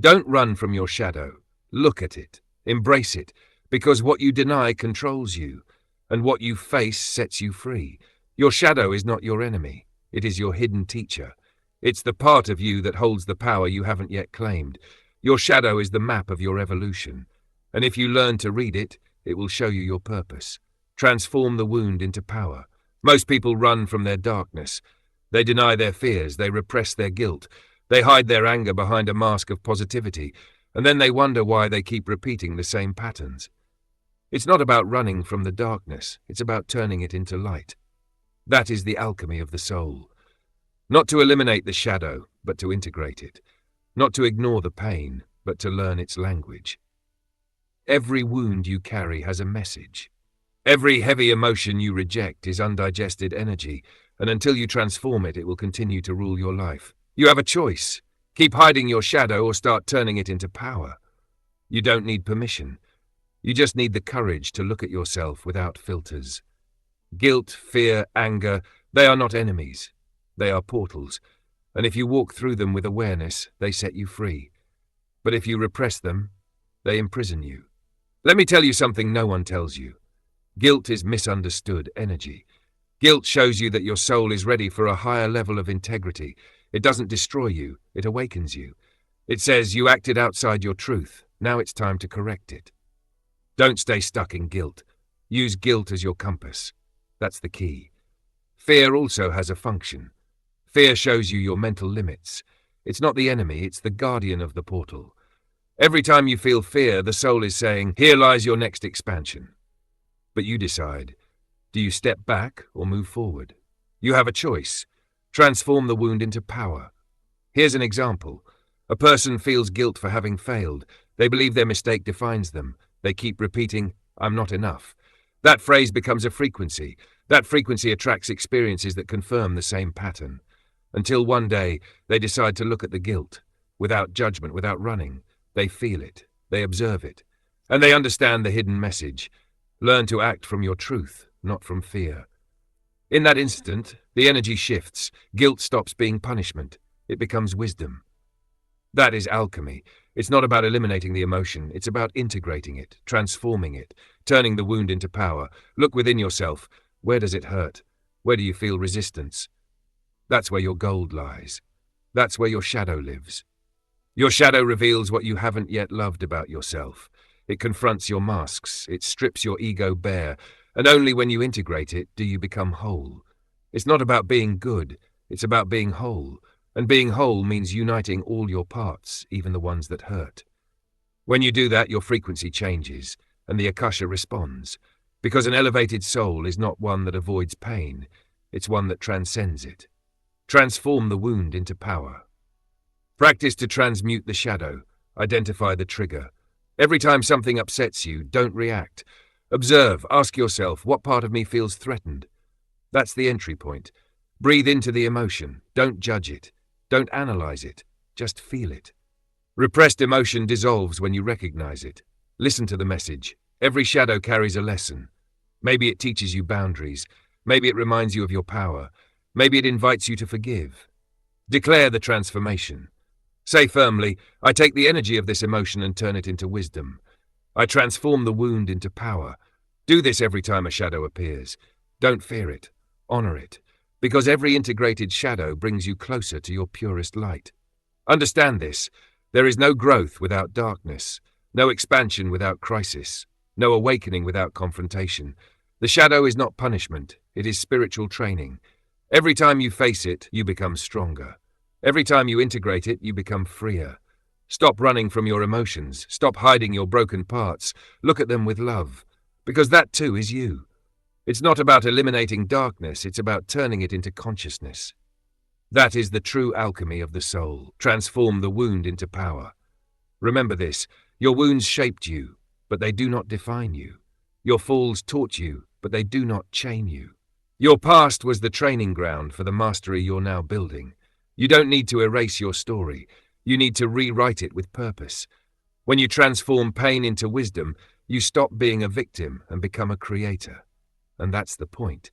Don't run from your shadow. Look at it. Embrace it. Because what you deny controls you, and what you face sets you free. Your shadow is not your enemy. It is your hidden teacher. It's the part of you that holds the power you haven't yet claimed. Your shadow is the map of your evolution. And if you learn to read it, it will show you your purpose. Transform the wound into power. Most people run from their darkness. They deny their fears, they repress their guilt, they hide their anger behind a mask of positivity, and then they wonder why they keep repeating the same patterns. It's not about running from the darkness, it's about turning it into light. That is the alchemy of the soul. Not to eliminate the shadow, but to integrate it. Not to ignore the pain, but to learn its language. Every wound you carry has a message. Every heavy emotion you reject is undigested energy, and until you transform it, it will continue to rule your life. You have a choice. Keep hiding your shadow or start turning it into power. You don't need permission. You just need the courage to look at yourself without filters. Guilt, fear, anger, they are not enemies. They are portals, and if you walk through them with awareness, they set you free. But if you repress them, they imprison you. Let me tell you something no one tells you. Guilt is misunderstood energy. Guilt shows you that your soul is ready for a higher level of integrity. It doesn't destroy you, it awakens you. It says you acted outside your truth, now it's time to correct it. Don't stay stuck in guilt. Use guilt as your compass. That's the key. Fear also has a function. Fear shows you your mental limits. It's not the enemy, it's the guardian of the portal. Every time you feel fear, the soul is saying, here lies your next expansion. But you decide. Do you step back or move forward? You have a choice. Transform the wound into power. Here's an example. A person feels guilt for having failed. They believe their mistake defines them. They keep repeating, I'm not enough. That phrase becomes a frequency. That frequency attracts experiences that confirm the same pattern. Until one day, they decide to look at the guilt. Without judgment, without running. They feel it. They observe it. And they understand the hidden message. Learn to act from your truth, not from fear. In that instant, the energy shifts. Guilt stops being punishment. It becomes wisdom. That is alchemy. It's not about eliminating the emotion. It's about integrating it, transforming it, turning the wound into power. Look within yourself. Where does it hurt? Where do you feel resistance? That's where your gold lies. That's where your shadow lives. Your shadow reveals what you haven't yet loved about yourself. It confronts your masks. It strips your ego bare. And only when you integrate it do you become whole. It's not about being good. It's about being whole. And being whole means uniting all your parts, even the ones that hurt. When you do that, your frequency changes, and the Akasha responds. Because an elevated soul is not one that avoids pain. It's one that transcends it. Transform the wound into power. Practice to transmute the shadow. Identify the trigger. Every time something upsets you, don't react. Observe, ask yourself, what part of me feels threatened? That's the entry point. Breathe into the emotion. Don't judge it. Don't analyze it. Just feel it. Repressed emotion dissolves when you recognize it. Listen to the message. Every shadow carries a lesson. Maybe it teaches you boundaries. Maybe it reminds you of your power. Maybe it invites you to forgive. Declare the transformation. Say firmly, I take the energy of this emotion and turn it into wisdom. I transform the wound into power. Do this every time a shadow appears. Don't fear it. Honor it. Because every integrated shadow brings you closer to your purest light. Understand this. There is no growth without darkness, no expansion without crisis, no awakening without confrontation. The shadow is not punishment, it is spiritual training. Every time you face it, you become stronger. Every time you integrate it, you become freer. Stop running from your emotions. Stop hiding your broken parts. Look at them with love, because that too is you. It's not about eliminating darkness, it's about turning it into consciousness. That is the true alchemy of the soul. Transform the wound into power. Remember this, your wounds shaped you, but they do not define you. Your falls taught you, but they do not chain you. Your past was the training ground for the mastery you're now building. You don't need to erase your story. You need to rewrite it with purpose. When you transform pain into wisdom, you stop being a victim and become a creator. And that's the point.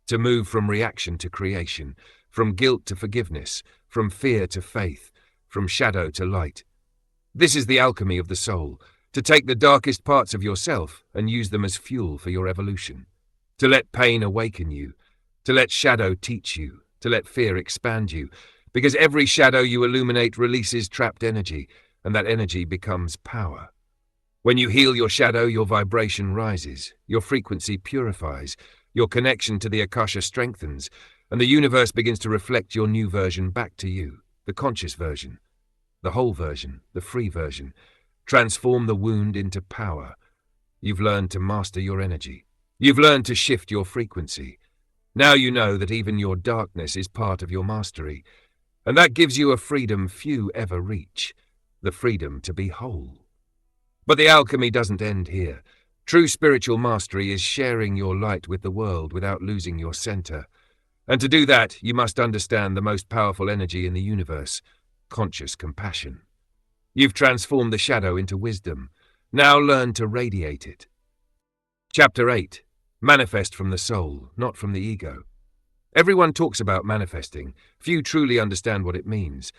To move from reaction to creation, from guilt to forgiveness, from fear to faith, from shadow to light. This is the alchemy of the soul, to take the darkest parts of yourself and use them as fuel for your evolution. To let pain awaken you, to let shadow teach you, to let fear expand you, because every shadow you illuminate releases trapped energy, and that energy becomes power. When you heal your shadow, your vibration rises, your frequency purifies, your connection to the Akasha strengthens, and the universe begins to reflect your new version back to you, the conscious version, the whole version, the free version. Transform the wound into power. You've learned to master your energy. You've learned to shift your frequency. Now you know that even your darkness is part of your mastery, and that gives you a freedom few ever reach, the freedom to be whole. But the alchemy doesn't end here. True spiritual mastery is sharing your light with the world without losing your center. And to do that, you must understand the most powerful energy in the universe, conscious compassion. You've transformed the shadow into wisdom. Now learn to radiate it. Chapter 8. Manifest from the soul, not from the ego. Everyone talks about manifesting. Few truly understand what it means.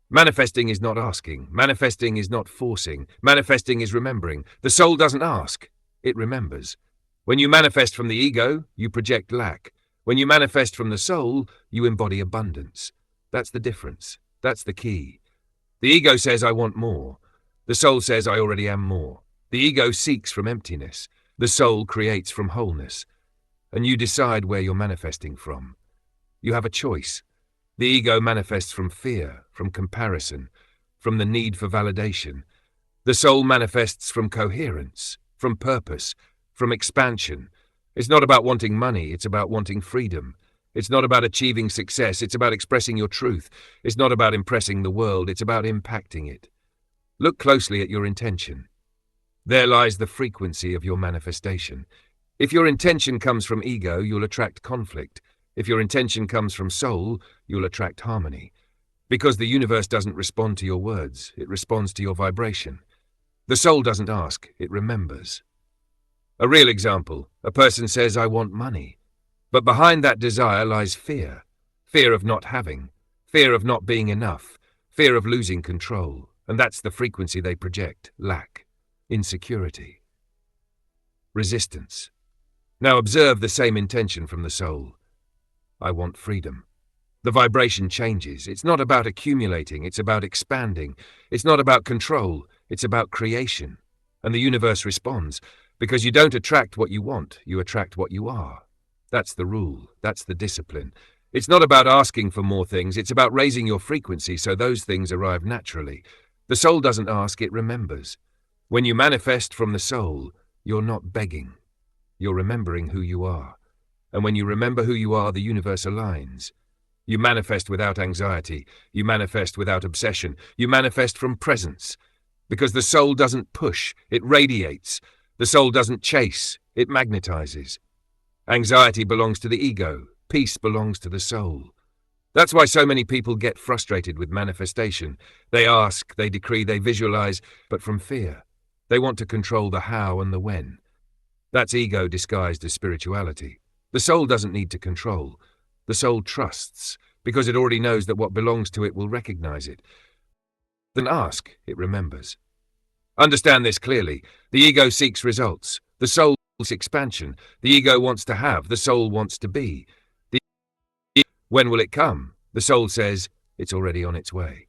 Manifesting is not asking. Manifesting is not forcing. Manifesting is remembering. The soul doesn't ask. It remembers. When you manifest from the ego, you project lack. When you manifest from the soul, you embody abundance. That's the difference. That's the key. The ego says, I want more. The soul says, I already am more. The ego seeks from emptiness. The soul creates from wholeness. And you decide where you're manifesting from. You have a choice. The ego manifests from fear, from comparison, from the need for validation. The soul manifests from coherence, from purpose, from expansion. It's not about wanting money, it's about wanting freedom. It's not about achieving success, it's about expressing your truth. It's not about impressing the world, it's about impacting it. Look closely at your intention. There lies the frequency of your manifestation. If your intention comes from ego, you'll attract conflict. If your intention comes from soul, you'll attract harmony. Because the universe doesn't respond to your words, it responds to your vibration. The soul doesn't ask, it remembers. A real example, a person says, I want money. But behind that desire lies fear. Fear of not having. Fear of not being enough. Fear of losing control. And that's the frequency they project, lack, insecurity, resistance. Now observe the same intention from the soul. I want freedom. The vibration changes. It's not about accumulating, it's about expanding. It's not about control, it's about creation. And the universe responds, because you don't attract what you want, you attract what you are. That's the rule, that's the discipline. It's not about asking for more things, it's about raising your frequency so those things arrive naturally. The soul doesn't ask, it remembers. When you manifest from the soul, you're not begging. You're remembering who you are. And when you remember who you are, the universe aligns. You manifest without anxiety. You manifest without obsession. You manifest from presence. Because the soul doesn't push, it radiates. The soul doesn't chase, it magnetizes. Anxiety belongs to the ego. Peace belongs to the soul. That's why so many people get frustrated with manifestation. They ask, they decree, they visualize, but from fear. They want to control the how and the when. That's ego disguised as spirituality. The soul doesn't need to control. The soul trusts, because it already knows that what belongs to it will recognize it. Then ask, it remembers. Understand this clearly. The ego seeks results. The soul seeks expansion. The ego wants to have. The soul wants to be. When will it come? The soul says, it's already on its way.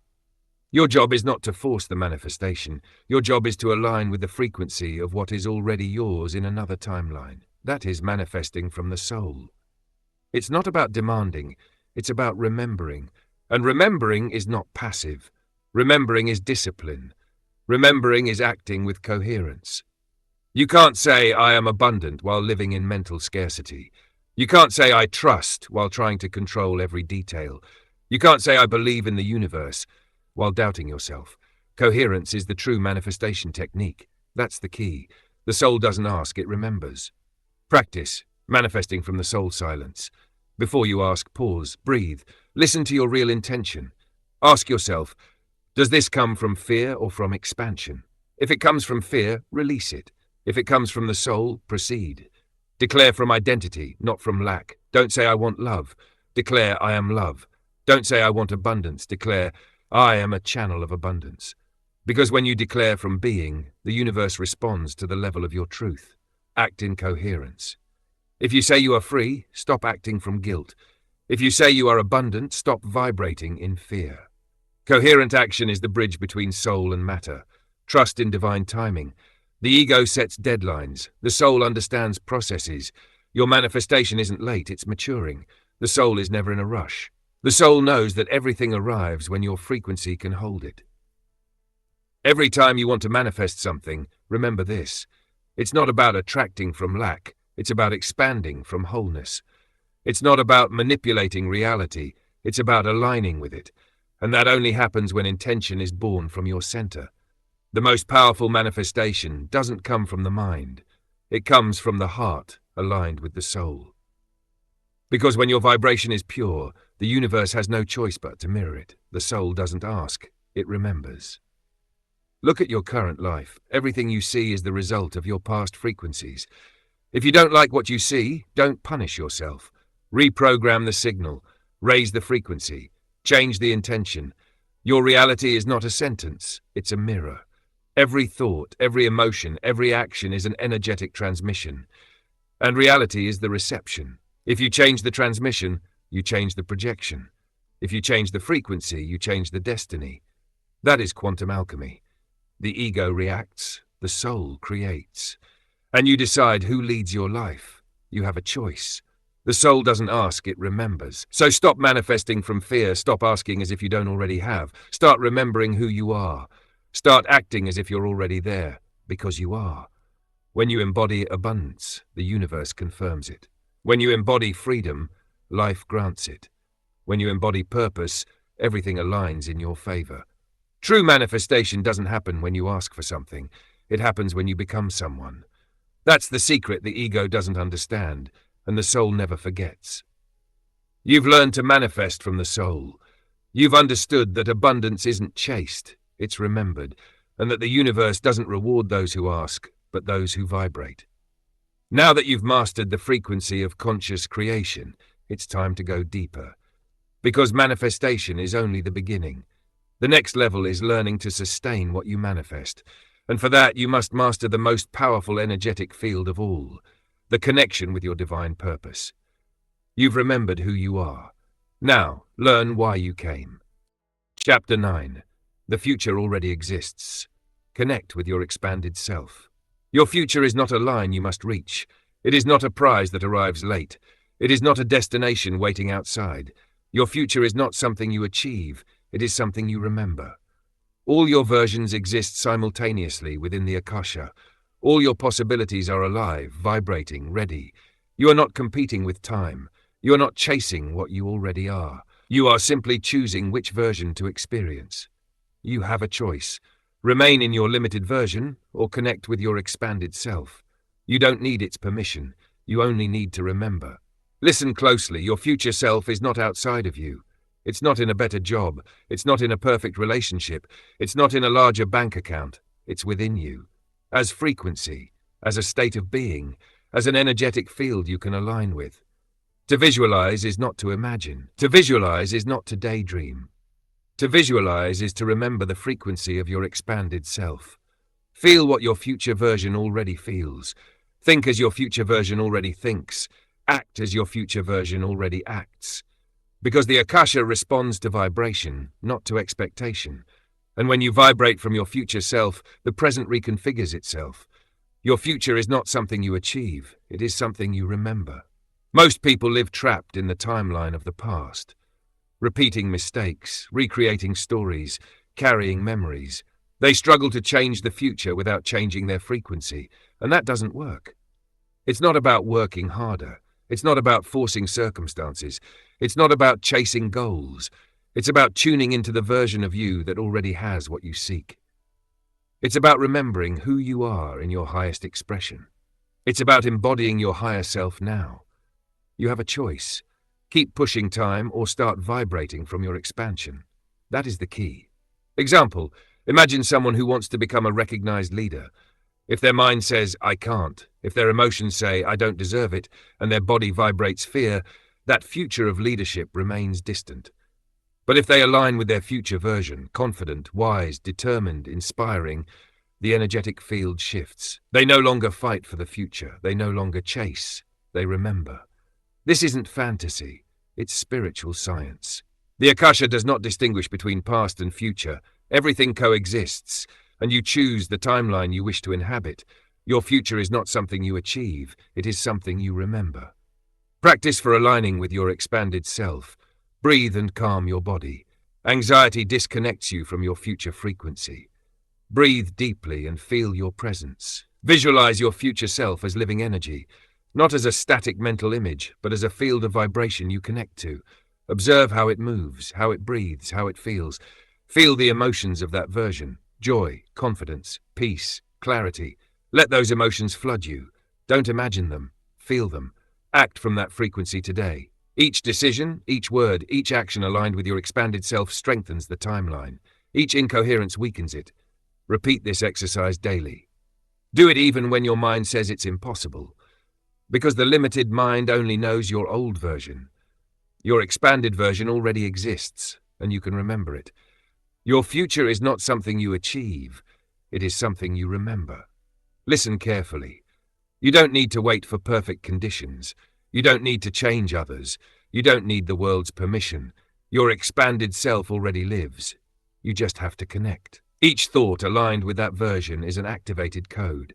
Your job is not to force the manifestation. Your job is to align with the frequency of what is already yours in another timeline. That is manifesting from the soul. It's not about demanding. It's about remembering. And remembering is not passive. Remembering is discipline. Remembering is acting with coherence. You can't say, I am abundant while living in mental scarcity. You can't say, I trust while trying to control every detail. You can't say, I believe in the universe while doubting yourself. Coherence is the true manifestation technique. That's the key. The soul doesn't ask, it remembers. Practice manifesting from the soul silence. Before you ask, pause, breathe, listen to your real intention. Ask yourself, does this come from fear or from expansion? If it comes from fear, release it. If it comes from the soul, proceed. Declare from identity, not from lack. Don't say, I want love. Declare, I am love. Don't say, I want abundance. Declare, I am a channel of abundance. Because when you declare from being, the universe responds to the level of your truth. Act in coherence. If you say you are free, stop acting from guilt. If you say you are abundant, stop vibrating in fear. Coherent action is the bridge between soul and matter. Trust in divine timing. The ego sets deadlines. The soul understands processes. Your manifestation isn't late, it's maturing. The soul is never in a rush. The soul knows that everything arrives when your frequency can hold it. Every time you want to manifest something, remember this. It's not about attracting from lack. It's about expanding from wholeness. It's not about manipulating reality. It's about aligning with it. And that only happens when intention is born from your center. The most powerful manifestation doesn't come from the mind. It comes from the heart, aligned with the soul. Because when your vibration is pure, the universe has no choice but to mirror it. The soul doesn't ask, it remembers. Look at your current life. Everything you see is the result of your past frequencies. If you don't like what you see, don't punish yourself. Reprogram the signal. Raise the frequency. Change the intention. Your reality is not a sentence, it's a mirror. Every thought, every emotion, every action is an energetic transmission. And reality is the reception. If you change the transmission, you change the projection. If you change the frequency, you change the destiny. That is quantum alchemy. The ego reacts, the soul creates. And you decide who leads your life. You have a choice. The soul doesn't ask, it remembers. So stop manifesting from fear, stop asking as if you don't already have. Start remembering who you are. Start acting as if you're already there, because you are. When you embody abundance, the universe confirms it. When you embody freedom, life grants it. When you embody purpose, everything aligns in your favor. True manifestation doesn't happen when you ask for something. It happens when you become someone. That's the secret the ego doesn't understand, and the soul never forgets. You've learned to manifest from the soul. You've understood that abundance isn't chased, it's remembered, and that the universe doesn't reward those who ask, but those who vibrate. Now that you've mastered the frequency of conscious creation, it's time to go deeper. Because manifestation is only the beginning. The next level is learning to sustain what you manifest, and for that you must master the most powerful energetic field of all, the connection with your divine purpose. You've remembered who you are. Now, learn why you came. Chapter 9. The future already exists. Connect with your expanded self. Your future is not a line you must reach. It is not a prize that arrives late. It is not a destination waiting outside. Your future is not something you achieve. It is something you remember. All your versions exist simultaneously within the Akasha. All your possibilities are alive, vibrating, ready. You are not competing with time. You are not chasing what you already are. You are simply choosing which version to experience. You have a choice. Remain in your limited version or connect with your expanded self. You don't need its permission. You only need to remember. Listen closely. Your future self is not outside of you. It's not in a better job. It's not in a perfect relationship. It's not in a larger bank account. It's within you. As frequency, as a state of being, as an energetic field you can align with. To visualize is not to imagine. To visualize is not to daydream. To visualize is to remember the frequency of your expanded self. Feel what your future version already feels. Think as your future version already thinks. Act as your future version already acts. Because the Akasha responds to vibration, not to expectation. And when you vibrate from your future self, the present reconfigures itself. Your future is not something you achieve, it is something you remember. Most people live trapped in the timeline of the past, repeating mistakes, recreating stories, carrying memories. They struggle to change the future without changing their frequency, and that doesn't work. It's not about working harder. It's not about forcing circumstances. It's not about chasing goals. It's about tuning into the version of you that already has what you seek. It's about remembering who you are in your highest expression. It's about embodying your higher self now. You have a choice. Keep pushing time or start vibrating from your expansion. That is the key. Example, imagine someone who wants to become a recognized leader. If their mind says, I can't, if their emotions say, I don't deserve it, and their body vibrates fear, that future of leadership remains distant. But if they align with their future version, confident, wise, determined, inspiring, the energetic field shifts. They no longer fight for the future. They no longer chase. They remember. This isn't fantasy. It's spiritual science. The Akasha does not distinguish between past and future. Everything coexists, and you choose the timeline you wish to inhabit. Your future is not something you achieve. It is something you remember. Practice for aligning with your expanded self. Breathe and calm your body. Anxiety disconnects you from your future frequency. Breathe deeply and feel your presence. Visualize your future self as living energy, not as a static mental image, but as a field of vibration you connect to. Observe how it moves, how it breathes, how it feels. Feel the emotions of that version. Joy, confidence, peace, clarity. Let those emotions flood you. Don't imagine them. Feel them. Act from that frequency today. Each decision, each word, each action aligned with your expanded self strengthens the timeline. Each incoherence weakens it. Repeat this exercise daily. Do it even when your mind says it's impossible. Because the limited mind only knows your old version. Your expanded version already exists, and you can remember it. Your future is not something you achieve. It is something you remember. Listen carefully. You don't need to wait for perfect conditions. You don't need to change others. You don't need the world's permission. Your expanded self already lives. You just have to connect. Each thought aligned with that version is an activated code.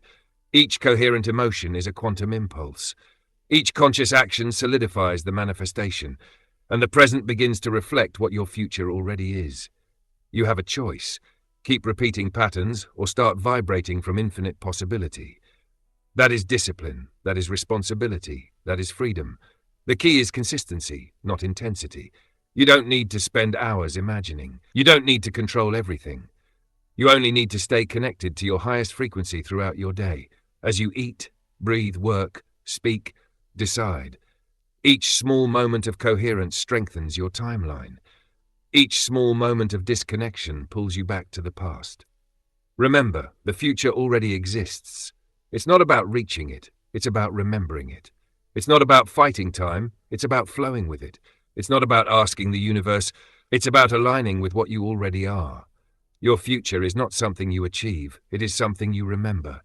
Each coherent emotion is a quantum impulse. Each conscious action solidifies the manifestation, and the present begins to reflect what your future already is. You have a choice. Keep repeating patterns or start vibrating from infinite possibility. That is discipline. That is responsibility. That is freedom. The key is consistency, not intensity. You don't need to spend hours imagining. You don't need to control everything. You only need to stay connected to your highest frequency throughout your day, as you eat, breathe, work, speak, decide. Each small moment of coherence strengthens your timeline. Each small moment of disconnection pulls you back to the past. Remember, the future already exists. It's not about reaching it, it's about remembering it. It's not about fighting time, it's about flowing with it. It's not about asking the universe, it's about aligning with what you already are. Your future is not something you achieve, it is something you remember.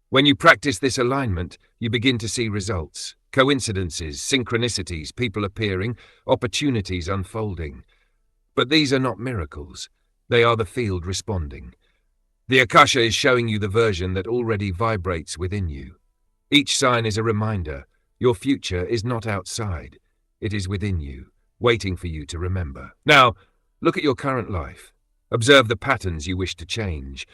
When you practice this alignment, you begin to see results, coincidences, synchronicities, people appearing, opportunities unfolding. But these are not miracles, they are the field responding. The Akasha is showing you the version that already vibrates within you. Each sign is a reminder, your future is not outside, it is within you, waiting for you to remember. Now, look at your current life. Observe the patterns you wish to change.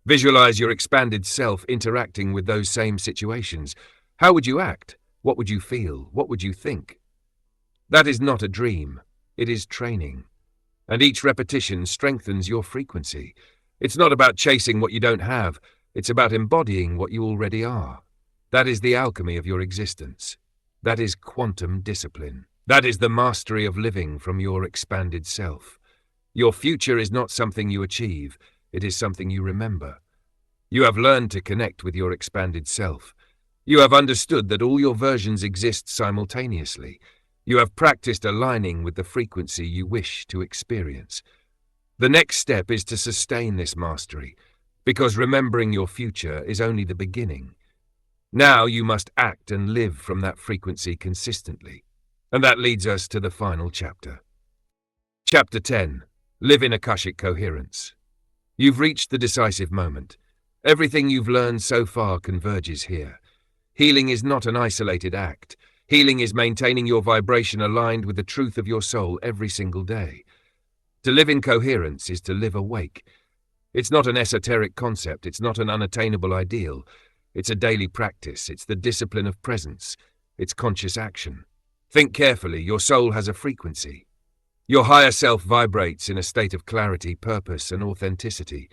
Visualize your expanded self interacting with those same situations. How would you act? What would you feel? What would you think? That is not a dream, it is training. And each repetition strengthens your frequency. It's not about chasing what you don't have, it's about embodying what you already are. That is the alchemy of your existence. That is quantum discipline. That is the mastery of living from your expanded self. Your future is not something you achieve, it is something you remember. You have learned to connect with your expanded self. You have understood that all your versions exist simultaneously. You have practiced aligning with the frequency you wish to experience. The next step is to sustain this mastery, because remembering your future is only the beginning. Now you must act and live from that frequency consistently. And that leads us to the final chapter. Chapter 10. Live in Akashic coherence. You've reached the decisive moment. Everything you've learned so far converges here. Healing is not an isolated act. Healing is maintaining your vibration aligned with the truth of your soul every single day. To live in coherence is to live awake. It's not an esoteric concept. It's not an unattainable ideal. It's a daily practice. It's the discipline of presence. It's conscious action. Think carefully. Your soul has a frequency. Your higher self vibrates in a state of clarity, purpose, and authenticity.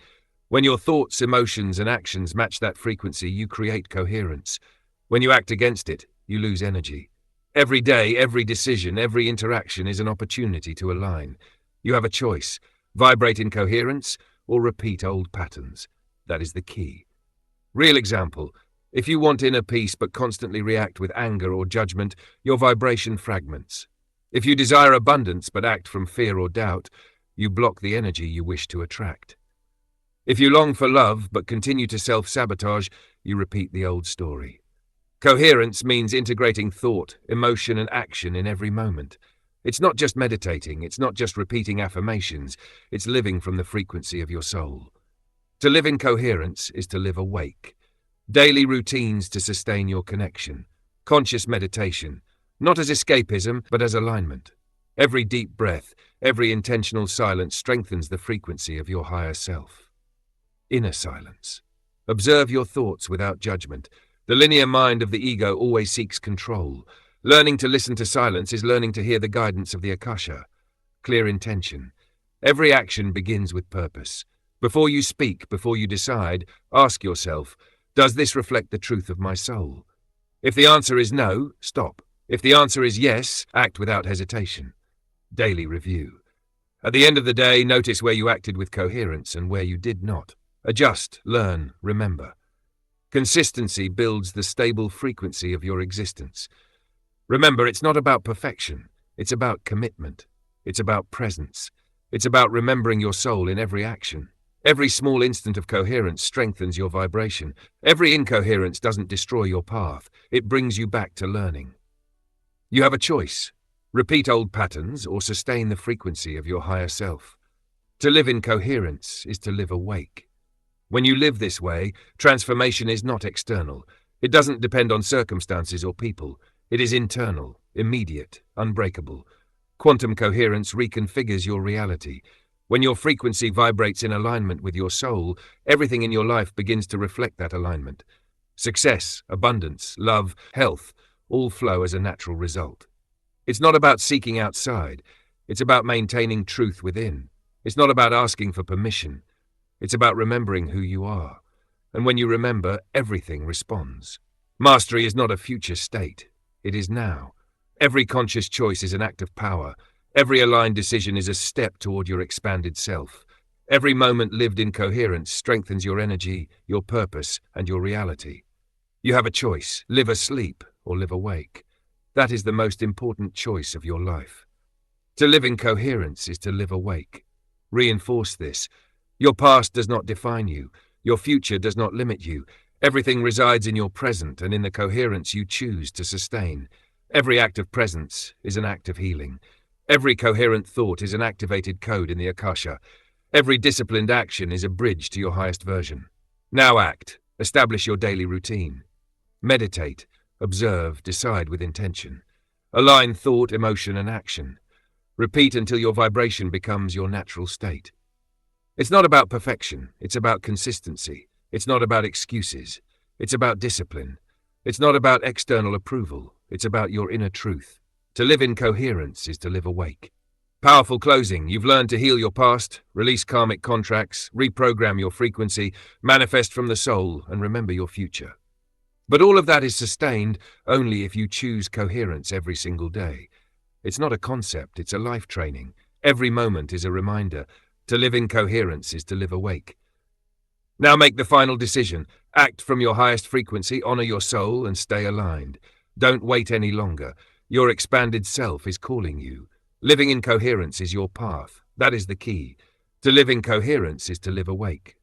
When your thoughts, emotions, and actions match that frequency, you create coherence. When you act against it, you lose energy. Every day, every decision, every interaction is an opportunity to align. You have a choice: vibrate in coherence or repeat old patterns. That is the key. Real example: if you want inner peace but constantly react with anger or judgment, your vibration fragments. If you desire abundance but act from fear or doubt, you block the energy you wish to attract. If you long for love but continue to self-sabotage, you repeat the old story. Coherence means integrating thought, emotion, and action in every moment. It's not just meditating, it's not just repeating affirmations, it's living from the frequency of your soul. To live in coherence is to live awake. Daily routines to sustain your connection. Conscious meditation, not as escapism, but as alignment. Every deep breath, every intentional silence strengthens the frequency of your higher self. Inner silence. Observe your thoughts without judgment. The linear mind of the ego always seeks control. Learning to listen to silence is learning to hear the guidance of the Akasha. Clear intention. Every action begins with purpose. Before you speak, before you decide, ask yourself, does this reflect the truth of my soul? If the answer is no, stop. If the answer is yes, act without hesitation. Daily review. At the end of the day, notice where you acted with coherence and where you did not. Adjust, learn, remember. Consistency builds the stable frequency of your existence. Remember, it's not about perfection. It's about commitment. It's about presence. It's about remembering your soul in every action. Every small instant of coherence strengthens your vibration. Every incoherence doesn't destroy your path. It brings you back to learning. You have a choice: repeat old patterns or sustain the frequency of your higher self. To live in coherence is to live awake. When you live this way, transformation is not external. It doesn't depend on circumstances or people. It is internal, immediate, unbreakable. Quantum coherence reconfigures your reality. When your frequency vibrates in alignment with your soul, everything in your life begins to reflect that alignment. Success, abundance, love, health, all flow as a natural result. It's not about seeking outside. It's about maintaining truth within. It's not about asking for permission. It's about remembering who you are. And when you remember, everything responds. Mastery is not a future state. It is now. Every conscious choice is an act of power. Every aligned decision is a step toward your expanded self. Every moment lived in coherence strengthens your energy, your purpose, and your reality. You have a choice: live asleep or live awake. That is the most important choice of your life. To live in coherence is to live awake. Reinforce this. Your past does not define you. Your future does not limit you. Everything resides in your present and in the coherence you choose to sustain. Every act of presence is an act of healing. Every coherent thought is an activated code in the Akasha. Every disciplined action is a bridge to your highest version. Now act. Establish your daily routine. Meditate. Observe. Decide with intention. Align thought, emotion, and action. Repeat until your vibration becomes your natural state. It's not about perfection. It's about consistency. It's not about excuses. It's about discipline. It's not about external approval. It's about your inner truth. To live in coherence is to live awake. Powerful closing. You've learned to heal your past, release karmic contracts, reprogram your frequency, manifest from the soul, and remember your future. But all of that is sustained only if you choose coherence every single day. It's not a concept, it's a life training. Every moment is a reminder. To live in coherence is to live awake. Now make the final decision. Act from your highest frequency, honor your soul, and stay aligned. Don't wait any longer. Your expanded self is calling you. Living in coherence is your path. That is the key. To live in coherence is to live awake.